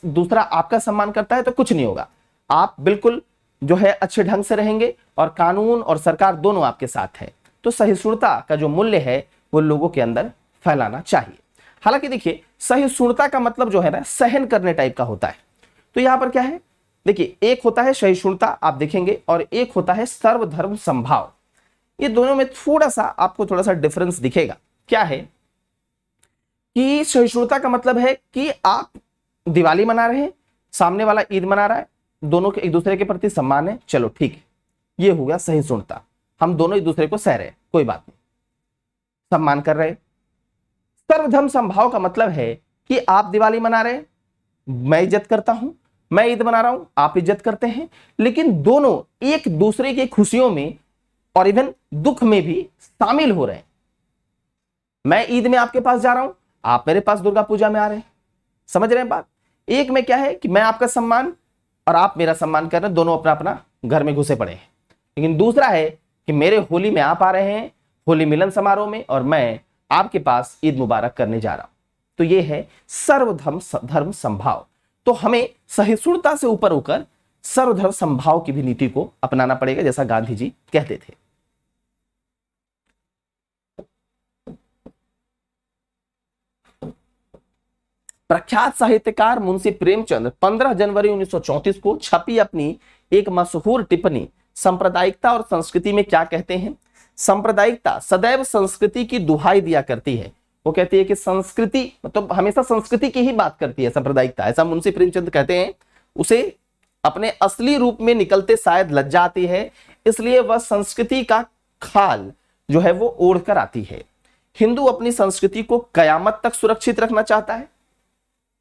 दूसरा आपका सम्मान करता है तो कुछ नहीं होगा, आप बिल्कुल जो है अच्छे ढंग से रहेंगे और कानून और सरकार दोनों आपके साथ है। तो सहिष्णुता का जो मूल्य है वो लोगों के अंदर फैलाना चाहिए। हालांकि देखिए सहिष्णुता का मतलब जो है ना सहन करने टाइप का होता है। तो यहां पर क्या है, देखिए एक होता है सहिष्णुता आप देखेंगे और एक होता है सर्वधर्म समभाव। ये दोनों में थोड़ा सा डिफरेंस दिखेगा। क्या है कि सहिष्णुता का मतलब है कि आप दिवाली मना रहे हैं, सामने वाला ईद मना रहा है, दोनों के एक दूसरे के प्रति सम्मान है, चलो ठीक है, ये हो गया सहिष्णुता। हम दोनों एक दूसरे को सह रहे हैं, कोई बात नहीं, सम्मान कर रहे हैं। सर्वधर्म समभाव का मतलब है कि आप दिवाली मना रहे हैं, मैं इज्जत करता हूं, मैं ईद मना रहा हूं, आप इज्जत करते हैं, लेकिन दोनों एक दूसरे की खुशियों में और इवन दुख में भी शामिल हो रहे हैं। मैं ईद में आपके पास जा रहा हूं, आप मेरे पास दुर्गा पूजा में आ रहे हैं। समझ रहे हैं बात? एक में क्या है कि मैं आपका सम्मान और आप मेरा सम्मान कर रहे हैं, दोनों अपना अपना घर में घुसे पड़े हैं। लेकिन दूसरा है कि मेरे होली में आप आ रहे हैं, होली मिलन समारोह में, और मैं आपके पास ईद मुबारक करने जा रहा हूं। तो ये है सर्वधर्म समभाव। तो हमें सहिष्णुता से ऊपर होकर सर्वधर्म समभाव की भी नीति को अपनाना पड़ेगा, जैसा गांधी जी कहते थे। प्रख्यात साहित्यकार मुंशी प्रेमचंद 15 जनवरी 1934 को छपी अपनी एक मशहूर टिप्पणी सांप्रदायिकता और संस्कृति में क्या कहते हैं। सांप्रदायिकता सदैव संस्कृति की दुहाई दिया करती है। वो कहती है कि संस्कृति मतलब हमेशा संस्कृति की ही बात करती है सांप्रदायिकता, ऐसा मुंशी प्रेमचंद कहते हैं। उसे अपने असली रूप में निकलते शायद लज्जा आती है, इसलिए वह संस्कृति का खाल जो है वो ओढ़ कर आती है। हिंदू अपनी संस्कृति को कयामत तक सुरक्षित रखना चाहता है।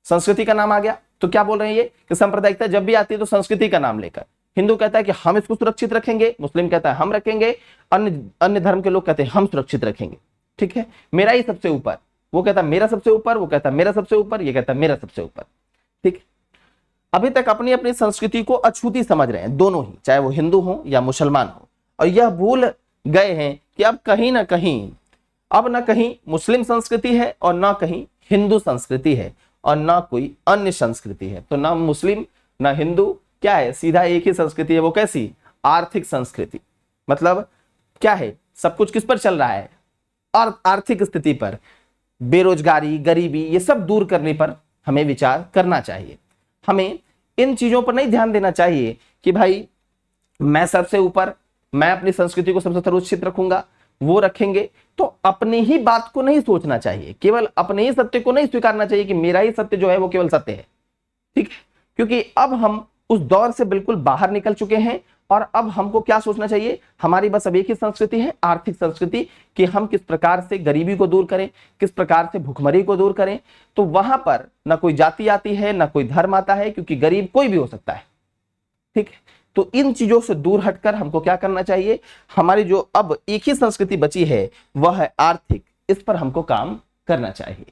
संस्कृति का नाम आ गया तो क्या बोल रहे हैं ये कि सांप्रदायिकता जब भी आती है तो संस्कृति का नाम लेकर। हिंदू कहता है कि हम इसको सुरक्षित रखेंगे, मुस्लिम कहता है हम रखेंगे, अन्य धर्म के लोग कहते हैं हम सुरक्षित रखेंगे। ठीक है, मेरा ही सबसे ऊपर, वो कहता है मेरा सबसे ऊपर, वो कहता है मेरा सबसे ऊपर, ये कहता है मेरा सबसे ऊपर। ठीक, अभी तक अपनी अपनी संस्कृति को अछूती समझ रहे हैं दोनों ही, चाहे वो हिंदू हो या मुसलमान हो, और यह भूल गए हैं कि अब कहीं ना कहीं अब ना कहीं मुस्लिम संस्कृति है और ना कहीं हिंदू संस्कृति है और ना कोई अन्य संस्कृति है। तो ना मुस्लिम ना हिंदू, क्या है, सीधा एक ही संस्कृति है। वो कैसी? आर्थिक संस्कृति। मतलब क्या है, सब कुछ किस पर चल रहा है? और आर्थिक स्थिति पर, बेरोजगारी, गरीबी, ये सब दूर करने पर हमें विचार करना चाहिए। हमें इन चीजों पर नहीं ध्यान देना चाहिए कि भाई मैं सबसे ऊपर, मैं अपनी संस्कृति को सबसे सुरक्षित रखूंगा, वो रखेंगे। तो अपनी ही बात को नहीं सोचना चाहिए, केवल अपने ही सत्य को नहीं स्वीकारना चाहिए कि मेरा ही सत्य जो है वो केवल सत्य है। ठीक है, क्योंकि अब हम उस दौर से बिल्कुल बाहर निकल चुके हैं और अब हमको क्या सोचना चाहिए, हमारी बस अब एक ही संस्कृति है, आर्थिक संस्कृति, कि हम किस प्रकार से गरीबी को दूर करें, किस प्रकार से भुखमरी को दूर करें। तो वहां पर ना कोई जाति आती है ना कोई धर्म आता है, क्योंकि गरीब कोई भी हो सकता है। ठीक है, तो इन चीजों से दूर हटकर हमको क्या करना चाहिए, हमारी जो अब एक ही संस्कृति बची है वह है आर्थिक, इस पर हमको काम करना चाहिए।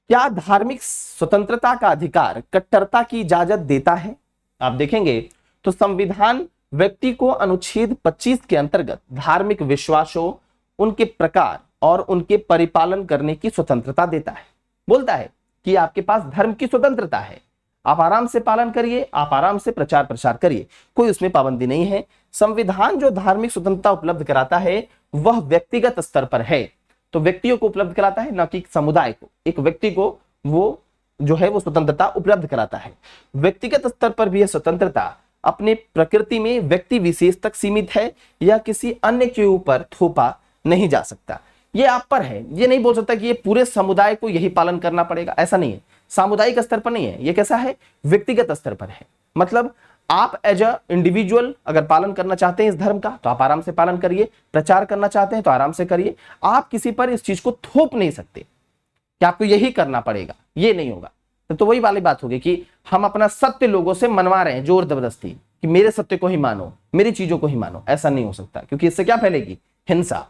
क्या धार्मिक स्वतंत्रता का अधिकार कट्टरता की इजाजत देता है? आप देखेंगे तो संविधान व्यक्ति को अनुच्छेद 25 के अंतर्गत धार्मिक विश्वासों, उनके प्रकार और उनके परिपालन करने की स्वतंत्रता देता है। बोलता है कि आपके पास धर्म की स्वतंत्रता है, आप आराम से पालन करिए, आप आराम से प्रचार प्रसार करिए, कोई उसमें पाबंदी नहीं है। संविधान जो धार्मिक स्वतंत्रता उपलब्ध कराता है वह व्यक्तिगत स्तर पर है, तो व्यक्तियों को उपलब्ध कराता है, ना कि समुदाय को। एक व्यक्ति को वो जो है वो स्वतंत्रता उपलब्ध कराता है। व्यक्तिगत स्तर पर भी यह स्वतंत्रता अपने प्रकृति में व्यक्ति विशेष तक सीमित है, या किसी अन्य के ऊपर थोपा नहीं जा सकता। ये आप पर है, ये नहीं बोल सकता कि ये पूरे समुदाय को यही पालन करना पड़ेगा, ऐसा नहीं है। सामुदायिक स्तर पर नहीं है, ये कैसा है, व्यक्तिगत स्तर पर है। मतलब आप एज अ इंडिविजुअल अगर पालन करना चाहते हैं इस धर्म का तो आप आराम से पालन करिए, प्रचार करना चाहते हैं तो आराम से करिए। आप किसी पर इस चीज को थोप नहीं सकते कि आपको यही करना पड़ेगा, ये नहीं होगा। तो वही वाली बात होगी कि हम अपना सत्य लोगों से मनवा रहे हैं जोर जबरदस्ती कि मेरे सत्य को ही मानो, मेरी चीजों को ही मानो। ऐसा नहीं हो सकता, क्योंकि इससे क्या फैलेगी? हिंसा।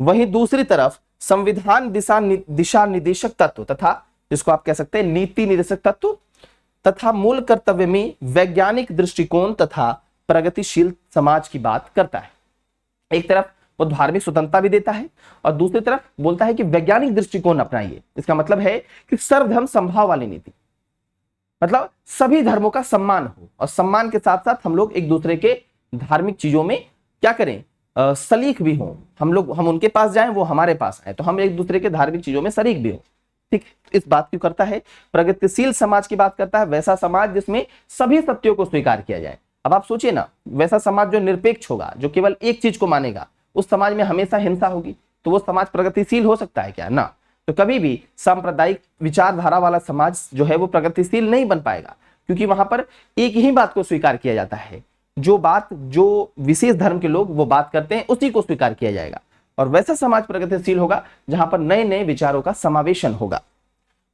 वहीं दूसरी तरफ संविधान दिशा निर्देशक तत्व तथा जिसको आप कह सकते हैं नीति निर्देशक तत्व तथा मूल कर्तव्य में वैज्ञानिक दृष्टिकोण तथा प्रगतिशील समाज की बात करता है। एक तरफ वो धार्मिक स्वतंत्रता भी देता है और दूसरी तरफ बोलता है कि वैज्ञानिक दृष्टिकोण अपनाइए। इसका मतलब है कि सर्वधर्म समभाव वाली नीति, मतलब सभी धर्मों का सम्मान हो और सम्मान के साथ साथ हम लोग एक दूसरे के धार्मिक चीजों में क्या करें, सलीक भी हो। हम उनके पास जाएं, वो हमारे पास आए, तो हम एक दूसरे के धार्मिक चीजों में शरीक भी हो। ठीक, इस बात की करता है। प्रगतिशील समाज की बात करता है, वैसा समाज जिसमें सभी सत्यों को स्वीकार किया जाए। अब आप सोचिए ना, वैसा समाज जो निरपेक्ष होगा, जो केवल एक चीज को मानेगा, उस समाज में हमेशा हिंसा होगी, तो वो समाज प्रगतिशील हो सकता है क्या? ना। तो कभी भी सांप्रदायिक विचारधारा वाला समाज जो है वो प्रगतिशील नहीं बन पाएगा, क्योंकि वहां पर एक ही बात को स्वीकार किया जाता है। जो विशेष धर्म के लोग वो बात करते हैं उसी को स्वीकार किया जाएगा। और वैसा समाज प्रगतिशील होगा जहां पर नए नए विचारों का समावेशन होगा।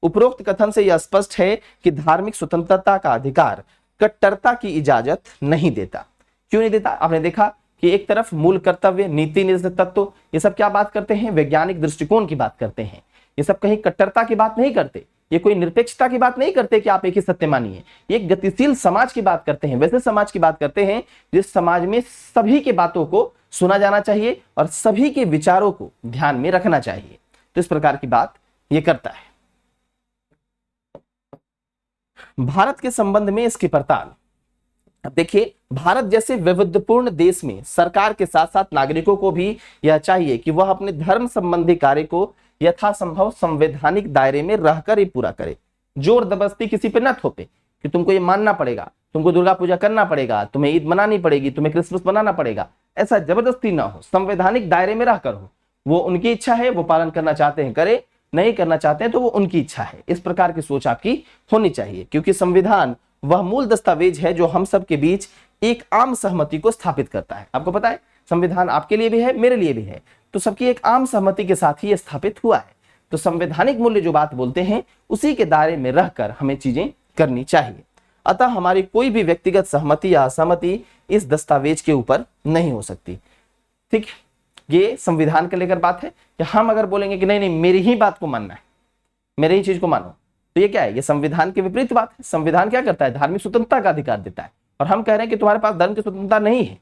उपरोक्त कथन से यह स्पष्ट है कि धार्मिक स्वतंत्रता का अधिकार कट्टरता की इजाजत नहीं देता। क्यों नहीं देता? आपने देखा कि एक तरफ मूल कर्तव्य, नीति निर्देशक तत्व, ये सब क्या बात करते हैं? वैज्ञानिक दृष्टिकोण की बात करते हैं। ये सब कहीं कट्टरता की बात नहीं करते, ये कोई निरपेक्षता की बात नहीं करते कि आप एक ही सत्य मानिए। ये एक गतिशील समाज की बात करते हैं, वैसे समाज की बात करते हैं जिस समाज में सभी के बातों को सुना जाना चाहिए और सभी के विचारों को ध्यान में रखना चाहिए। तो इस प्रकार की बात ये करता है। भारत के संबंध में इसकी पड़ताल। अब देखिए, भारत जैसे वैविध्यपूर्ण देश में सरकार के साथ साथ नागरिकों को भी यह चाहिए कि वह अपने धर्म संबंधी कार्य को यथासंभव संवैधानिक दायरे में रहकर ही पूरा करे। जोर जबरदस्ती किसी पे ना थोपे कि तुमको ये मानना पड़ेगा, तुमको दुर्गा पूजा करना पड़ेगा, तुम्हें ईद मनानी पड़ेगी, तुम्हें क्रिसमस मनाना पड़ेगा। ऐसा जबरदस्ती ना हो, संवैधानिक दायरे में रहकर हो। वो उनकी इच्छा है, वो पालन करना चाहते हैं करे, नहीं करना चाहते हैं तो वो उनकी इच्छा है। इस प्रकार की सोच आपकी होनी चाहिए, क्योंकि संविधान वह मूल दस्तावेज है जो हम सब के बीच एक आम सहमति को स्थापित करता है। आपको पता है, संविधान आपके लिए भी है, मेरे लिए भी है, तो सबकी एक आम सहमति के साथ ही यह स्थापित हुआ है। तो संवैधानिक मूल्य जो बात बोलते हैं उसी के दायरे में रहकर हमें चीजें करनी चाहिए। अतः हमारी कोई भी व्यक्तिगत सहमति या असहमति इस दस्तावेज के ऊपर नहीं हो सकती। ठीक, ये संविधान को लेकर बात है कि हम अगर बोलेंगे कि नहीं नहीं मेरी ही बात को मानना है, मेरी ही चीज को मानो, तो ये क्या है? ये संविधान के विपरीत बात है। संविधान क्या करता है? धार्मिक स्वतंत्रता का अधिकार देता है, और हम कह रहे हैं कि तुम्हारे पास धर्म की स्वतंत्रता नहीं है,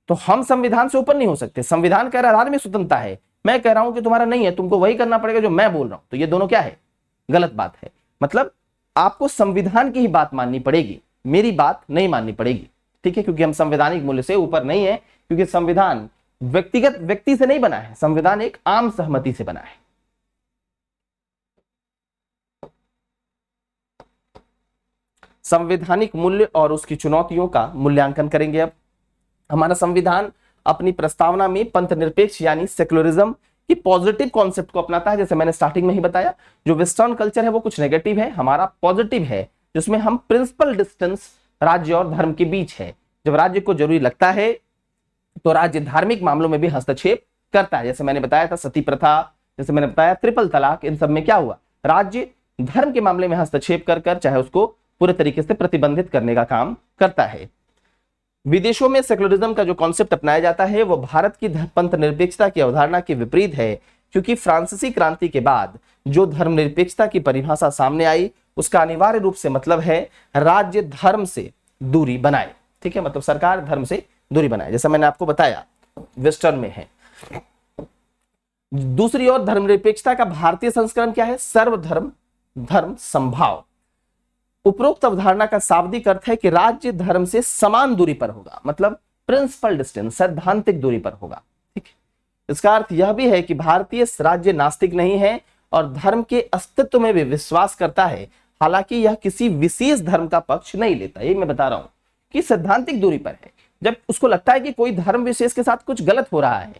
तो हम संविधान से ऊपर नहीं हो सकते। संविधान कह रहा है धार्मिक स्वतंत्रता है, मैं कह रहा हूं कि तुम्हारा नहीं है, तुमको वही करना पड़ेगा जो मैं बोल रहा हूं। तो ये दोनों क्या है? गलत बात है। मतलब आपको संविधान की ही बात माननी पड़ेगी, मेरी बात नहीं माननी पड़ेगी। ठीक है, क्योंकि हम संवैधानिक मूल्य से ऊपर नहीं है, क्योंकि संविधान व्यक्तिगत व्यक्ति से नहीं बना है, संविधान एक आम सहमति से बना है। संवैधानिक मूल्य और उसकी चुनौतियों का मूल्यांकन करेंगे। अब हमारा संविधान अपनी प्रस्तावना में पंथ निरपेक्ष यानी सेक्युलरिज्म की पॉजिटिव कॉन्सेप्ट को अपनाता है। जैसे मैंने स्टार्टिंग में ही बताया, जो वेस्टर्न कल्चर है वो कुछ नेगेटिव है, हमारा पॉजिटिव है, जिसमें हम प्रिंसिपल डिस्टेंस राज्य और धर्म के बीच है। जब राज्य को जरूरी लगता है तो राज्य धार्मिक मामलों में भी हस्तक्षेप करता है। जैसे मैंने बताया था सती प्रथा, जैसे मैंने बताया ट्रिपल तलाक, इन सब में क्या हुआ? राज्य धर्म के मामले में हस्तक्षेप कर चाहे उसको पूरे तरीके से प्रतिबंधित करने का काम करता है। विदेशों में सेक्युलरिज्म का जो कॉन्सेप्ट अपनाया जाता है वो भारत की पंथ निरपेक्षता की अवधारणा के विपरीत है, क्योंकि फ्रांसीसी क्रांति के बाद जो धर्मनिरपेक्षता की परिभाषा सामने आई उसका अनिवार्य रूप से मतलब है राज्य धर्म से दूरी बनाए। ठीक है, मतलब सरकार धर्म से दूरी बनाए, जैसा मैंने आपको बताया वेस्टर्न में है। दूसरी ओर धर्मनिरपेक्षता का भारतीय संस्करण क्या है? सर्वधर्म धर्म संभाव। उपरोक्त अवधारणा का शाब्दिक अर्थ है कि राज्य धर्म से समान दूरी पर होगा, मतलब प्रिंसिपल डिस्टेंस, सैद्धांतिक दूरी पर होगा। ठीक, इसका अर्थ यह भी है कि भारतीय राज्य नास्तिक नहीं है और धर्म के अस्तित्व में भी विश्वास करता है, हालांकि यह किसी विशेष धर्म का पक्ष नहीं लेता। ये मैं बता रहा हूं कि सैद्धांतिक दूरी पर है। जब उसको लगता है कि कोई धर्म विशेष के साथ कुछ गलत हो रहा है,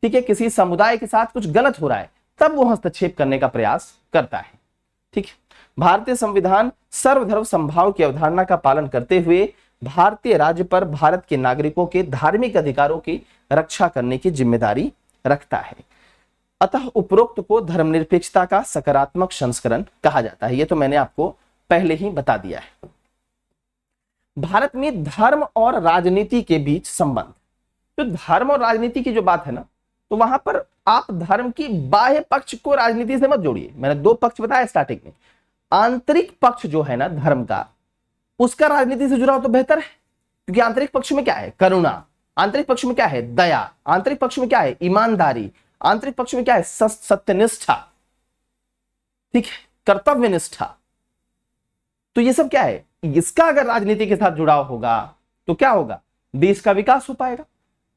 ठीक है, किसी समुदाय के साथ कुछ गलत हो रहा है, तब वो हस्तक्षेप करने का प्रयास करता है। ठीक, भारतीय संविधान सर्वधर्म संभाव की अवधारणा का पालन करते हुए भारतीय राज्य पर भारत के नागरिकों के धार्मिक अधिकारों की रक्षा करने की जिम्मेदारी रखता है। अतः उपरोक्त को धर्मनिरपेक्षता का सकारात्मक संस्करण कहा जाता है। यह तो मैंने आपको पहले ही बता दिया है। भारत में धर्म और राजनीति के बीच संबंध, तो धर्म और राजनीति की जो बात है ना, तो वहां पर आप धर्म की बाह्य पक्ष को राजनीति से मत जोड़िए। मैंने दो पक्ष बताया स्टार्टिंग में। आंतरिक पक्ष जो है ना धर्म का, उसका राजनीति से जुड़ा हो तो बेहतर है, क्योंकि आंतरिक पक्ष में क्या है? करुणा। आंतरिक पक्ष में क्या है? दया। आंतरिक पक्ष में क्या है? ईमानदारी। आंतरिक पक्ष में क्या है? सत्यनिष्ठा, ठीक है, कर्तव्य निष्ठा। तो ये सब क्या है? इसका अगर राजनीति के साथ जुड़ाव होगा तो क्या होगा? देश का विकास हो पाएगा।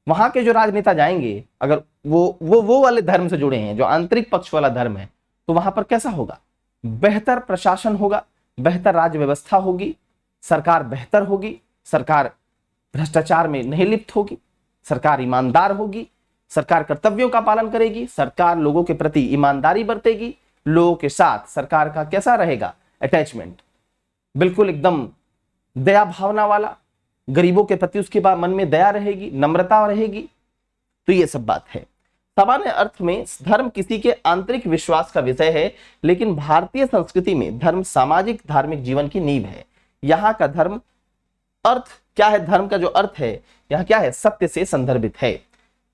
वहां के जो राजनेता जाएंगे, अगर वो वाले धर्म से जुड़े हैं, जो आंतरिक पक्ष वाला धर्म है, तो वहां पर कैसा होगा? बेहतर प्रशासन होगा, बेहतर राज्य व्यवस्था होगी, सरकार बेहतर होगी, सरकार भ्रष्टाचार में नहीं लिप्त होगी, सरकार ईमानदार होगी, सरकार कर्तव्यों का पालन करेगी, सरकार लोगों के प्रति ईमानदारी बरतेगी, लोगों के साथ सरकार का कैसा रहेगा? अटैचमेंट, बिल्कुल एकदम दया भावना वाला, गरीबों के प्रति उसके बाद मन में दया रहेगी, नम्रता रहेगी। तो ये सब बात है। सामान्य अर्थ में धर्म किसी के आंतरिक विश्वास का विषय है, लेकिन भारतीय संस्कृति में धर्म सामाजिक धार्मिक जीवन की नींव है। यहाँ का धर्म अर्थ क्या है? धर्म का जो अर्थ है यहाँ क्या है? सत्य से संदर्भित है।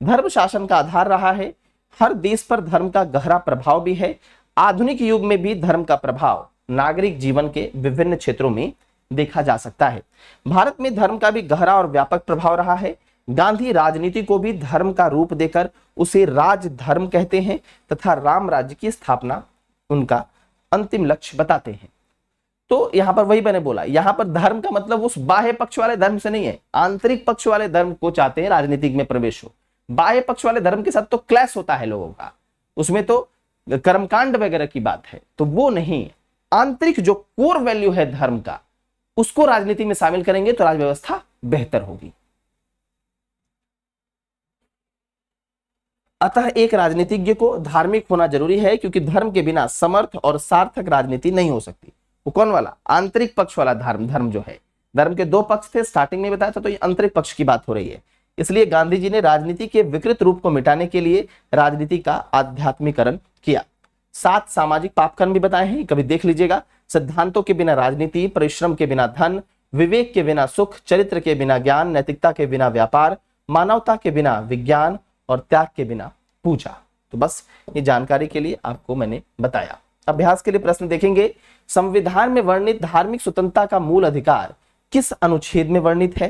धर्म शासन का आधार रहा है। हर देश पर धर्म का गहरा प्रभाव भी है। आधुनिक युग में भी धर्म का प्रभाव नागरिक जीवन के विभिन्न क्षेत्रों में देखा जा सकता है। भारत में धर्म का भी गहरा और व्यापक प्रभाव रहा है। गांधी राजनीति को भी धर्म का रूप देकर उसे राज धर्म कहते हैं तथा राम राज्य की स्थापना उनका अंतिम लक्ष्य बताते हैं। तो यहां पर वही मैंने बोला, यहां पर धर्म का मतलब उस बाह्य पक्ष वाले धर्म से नहीं है, आंतरिक पक्ष वाले धर्म को चाहते हैं राजनीतिक में प्रवेश हो। बाह्य पक्ष वाले धर्म के साथ तो क्लैश होता है लोगों का, उसमें तो कर्मकांड वगैरह की बात है, तो वो नहीं। आंतरिक जो कोर वैल्यू है धर्म का, उसको राजनीति में शामिल करेंगे तो राज्य व्यवस्था बेहतर होगी। अतः एक राजनीतिज्ञ को धार्मिक होना जरूरी है, क्योंकि धर्म के बिना समर्थ और सार्थक राजनीति नहीं हो सकती। वो कौन वाला? आंतरिक पक्ष वाला धर्म। धर्म जो है, धर्म के दो पक्ष थे, स्टार्टिंग में बताया था, तो ये आंतरिक पक्ष की बात हो रही है। इसलिए गांधी जी ने राजनीति के विकृत रूप को मिटाने के लिए राजनीति का आध्यात्मिकरण किया। 7 सामाजिक पापकर्म भी बताए हैं, कभी देख लीजिएगा। सिद्धांतों के बिना राजनीति, परिश्रम के बिना धन, विवेक के बिना सुख, चरित्र के बिना ज्ञान, नैतिकता के बिना व्यापार, मानवता के बिना विज्ञान और त्याग के बिना पूजा। तो बस ये जानकारी के लिए आपको मैंने बताया। अभ्यास के लिए प्रश्न देखेंगे। संविधान में वर्णित धार्मिक स्वतंत्रता का मूल अधिकार किस अनुच्छेद में वर्णित है?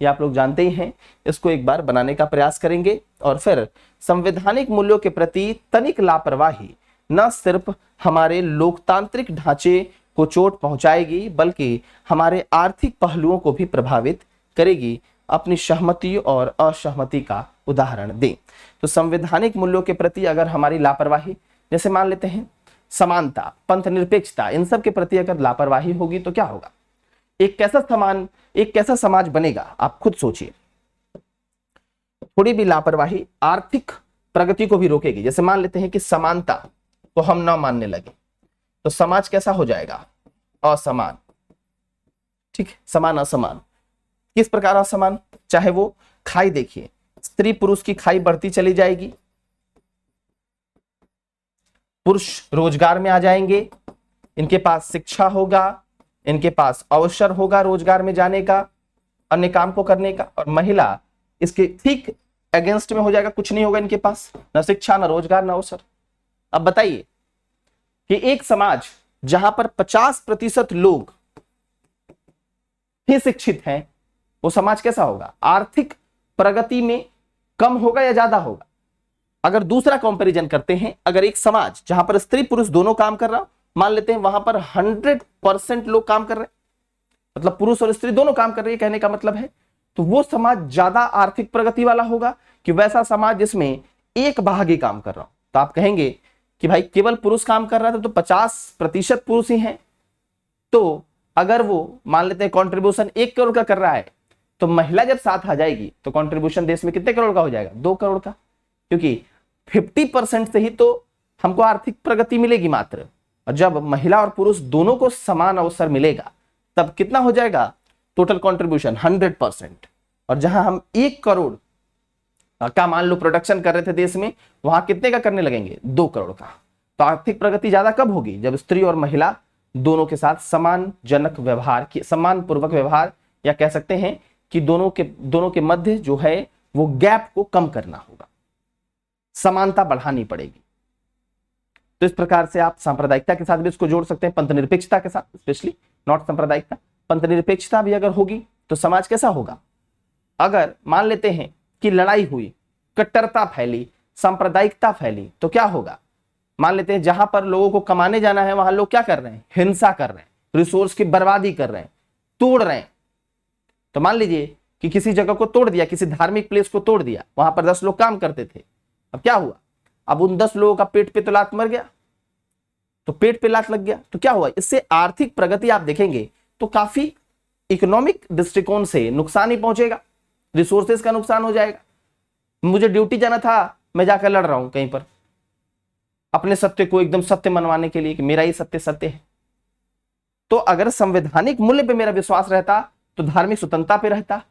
ये आप लोग जानते ही हैं। इसको एक बार बनाने का प्रयास करेंगे। और फिर संवैधानिक मूल्यों के प्रति तनिक लापरवाही न सिर्फ हमारे लोकतांत्रिक ढांचे को चोट पहुंचाएगी, बल्कि हमारे आर्थिक पहलुओं को भी प्रभावित करेगी। अपनी सहमति और असहमति का उदाहरण दें। तो संवैधानिक मूल्यों के प्रति अगर हमारी लापरवाही, जैसे मान लेते हैं समानता, पंथ निरपेक्षता, इन सब के प्रति अगर लापरवाही होगी तो क्या होगा? एक कैसा समाज बनेगा? आप खुद सोचिए। थोड़ी भी लापरवाही आर्थिक प्रगति को भी रोकेगी। जैसे मान लेते हैं कि समानता को हम ना मानने लगे, तो समाज कैसा हो जाएगा? असमान। ठीक है, समान असमान। किस प्रकार असमान? चाहे वो खाई देखिए, स्त्री पुरुष की खाई बढ़ती चली जाएगी, पुरुष रोजगार में आ जाएंगे, इनके पास शिक्षा होगा, इनके पास अवसर होगा रोजगार में जाने का, अन्य काम को करने का, और महिला इसके ठीक अगेंस्ट में हो जाएगा, कुछ नहीं होगा इनके पास, न शिक्षा, न रोजगार, न अवसर। अब बताइए कि एक समाज जहां पर 50% लोग ही शिक्षित हैं, वो समाज कैसा होगा? आर्थिक प्रगति में कम होगा या ज्यादा होगा? अगर दूसरा कंपैरिजन करते हैं, अगर एक समाज जहां पर स्त्री पुरुष दोनों काम कर रहा, मान लेते हैं वहां पर 100% लोग काम कर रहे हैं, मतलब पुरुष और स्त्री दोनों काम कर रहे हैं, कहने का मतलब है, तो वो समाज ज्यादा आर्थिक प्रगति वाला होगा कि वैसा समाज जिसमें एक भाग ही काम कर रहा हो? तो आप कहेंगे कि भाई केवल पुरुष काम कर रहा था तो 50% पुरुष ही हैं, तो अगर वो मान लेते हैं कंट्रीब्यूशन 1 करोड़ का कर रहा है, तो महिला जब साथ आ जाएगी तो कंट्रीब्यूशन देश में कितने करोड़ का हो जाएगा? 2 करोड़ का, क्योंकि 50% से ही तो हमको आर्थिक प्रगति मिलेगी मात्र। और जब महिला और पुरुष दोनों को समान अवसर मिलेगा, तब कितना हो जाएगा? Total contribution 100%। और जहां हम 1 करोड़ का मान लो प्रोडक्शन कर रहे थे देश में, वहां कितने का करने लगेंगे? 2 करोड़ का। तो आर्थिक प्रगति ज्यादा कब होगी? जब स्त्री और महिला दोनों के साथ सम्मानजनक व्यवहार, सम्मान पूर्वक व्यवहार, या कह सकते हैं कि दोनों के मध्य जो है वो गैप को कम करना होगा, समानता बढ़ानी पड़ेगी। तो इस प्रकार से आप सांप्रदायिकता के साथ भी इसको जोड़ सकते हैं, पंथनिरपेक्षता के साथ, स्पेशली नॉट सांप्रदायिकता। पंथनिरपेक्षता भी अगर होगी तो समाज कैसा होगा? अगर मान लेते हैं कि लड़ाई हुई, कट्टरता फैली, सांप्रदायिकता फैली, तो क्या होगा? मान लेते हैं जहां पर लोगों को कमाने जाना है वहां लोग क्या कर रहे हैं? हिंसा कर रहे हैं, रिसोर्स की बर्बादी कर रहे हैं, तोड़ रहे हैं। तो मान लीजिए कि किसी जगह को तोड़ दिया, किसी धार्मिक प्लेस को तोड़ दिया, वहां पर 10 लोग काम करते थे, अब क्या हुआ? अब उन 10 लोगों का पेट पे तो लात मर गया, तो पेट पे लात लग गया, तो क्या हुआ? इससे आर्थिक प्रगति आप देखेंगे तो काफी इकोनॉमिक दृष्टिकोण से नुकसान ही पहुंचेगा, रिसोर्सेज का नुकसान हो जाएगा। मुझे ड्यूटी जाना था, मैं जाकर लड़ रहा हूं कहीं पर अपने सत्य को एकदम सत्य मनवाने के लिए कि मेरा ही सत्य सत्य है। तो अगर संवैधानिक मूल्य पे मेरा विश्वास रहता तो धार्मिक स्वतंत्रता पे रहता,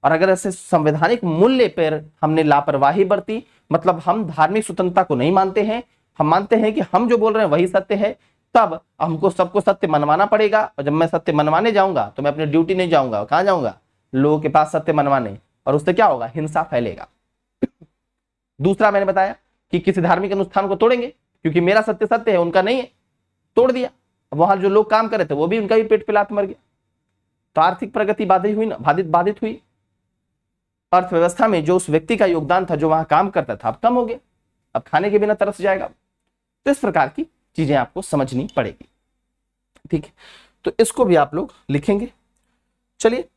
और अगर ऐसे संवैधानिक मूल्य पर हमने लापरवाही बरती, मतलब हम धार्मिक स्वतंत्रता को नहीं मानते हैं, हम मानते हैं कि हम जो बोल रहे हैं वही सत्य है, तब हमको सबको सत्य मनवाना पड़ेगा। और जब मैं सत्य मनवाने जाऊंगा तो मैं अपनी ड्यूटी नहीं जाऊंगा, कहां जाऊंगा? लोगों के पास सत्य मनवाने, और उससे क्या होगा? हिंसा फैलेगा। दूसरा मैंने बताया कि किसी धार्मिक अनुष्ठान को तोड़ेंगे क्योंकि मेरा सत्य सत्य है, उनका नहीं है, तोड़ दिया, अब वहां जो लोग काम कर रहे थे वो भी, उनका भी पेट पे लात मर गया, तो आर्थिक प्रगति बाधित हुई ना, बाधित हुई। अर्थव्यवस्था में जो उस व्यक्ति का योगदान था जो वहां काम करता था, अब कम हो गया, अब खाने के बिना तरस जाएगा। तो इस प्रकार की चीजें आपको समझनी पड़ेगी, ठीक है? तो इसको भी आप लोग लिखेंगे। चलिए,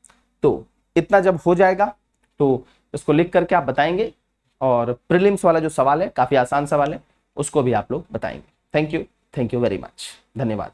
तो इतना जब हो जाएगा तो इसको लिख करके आप बताएंगे, और प्रीलिम्स वाला जो सवाल है काफी आसान सवाल है, उसको भी आप लोग बताएंगे। थैंक यू वेरी मच, धन्यवाद।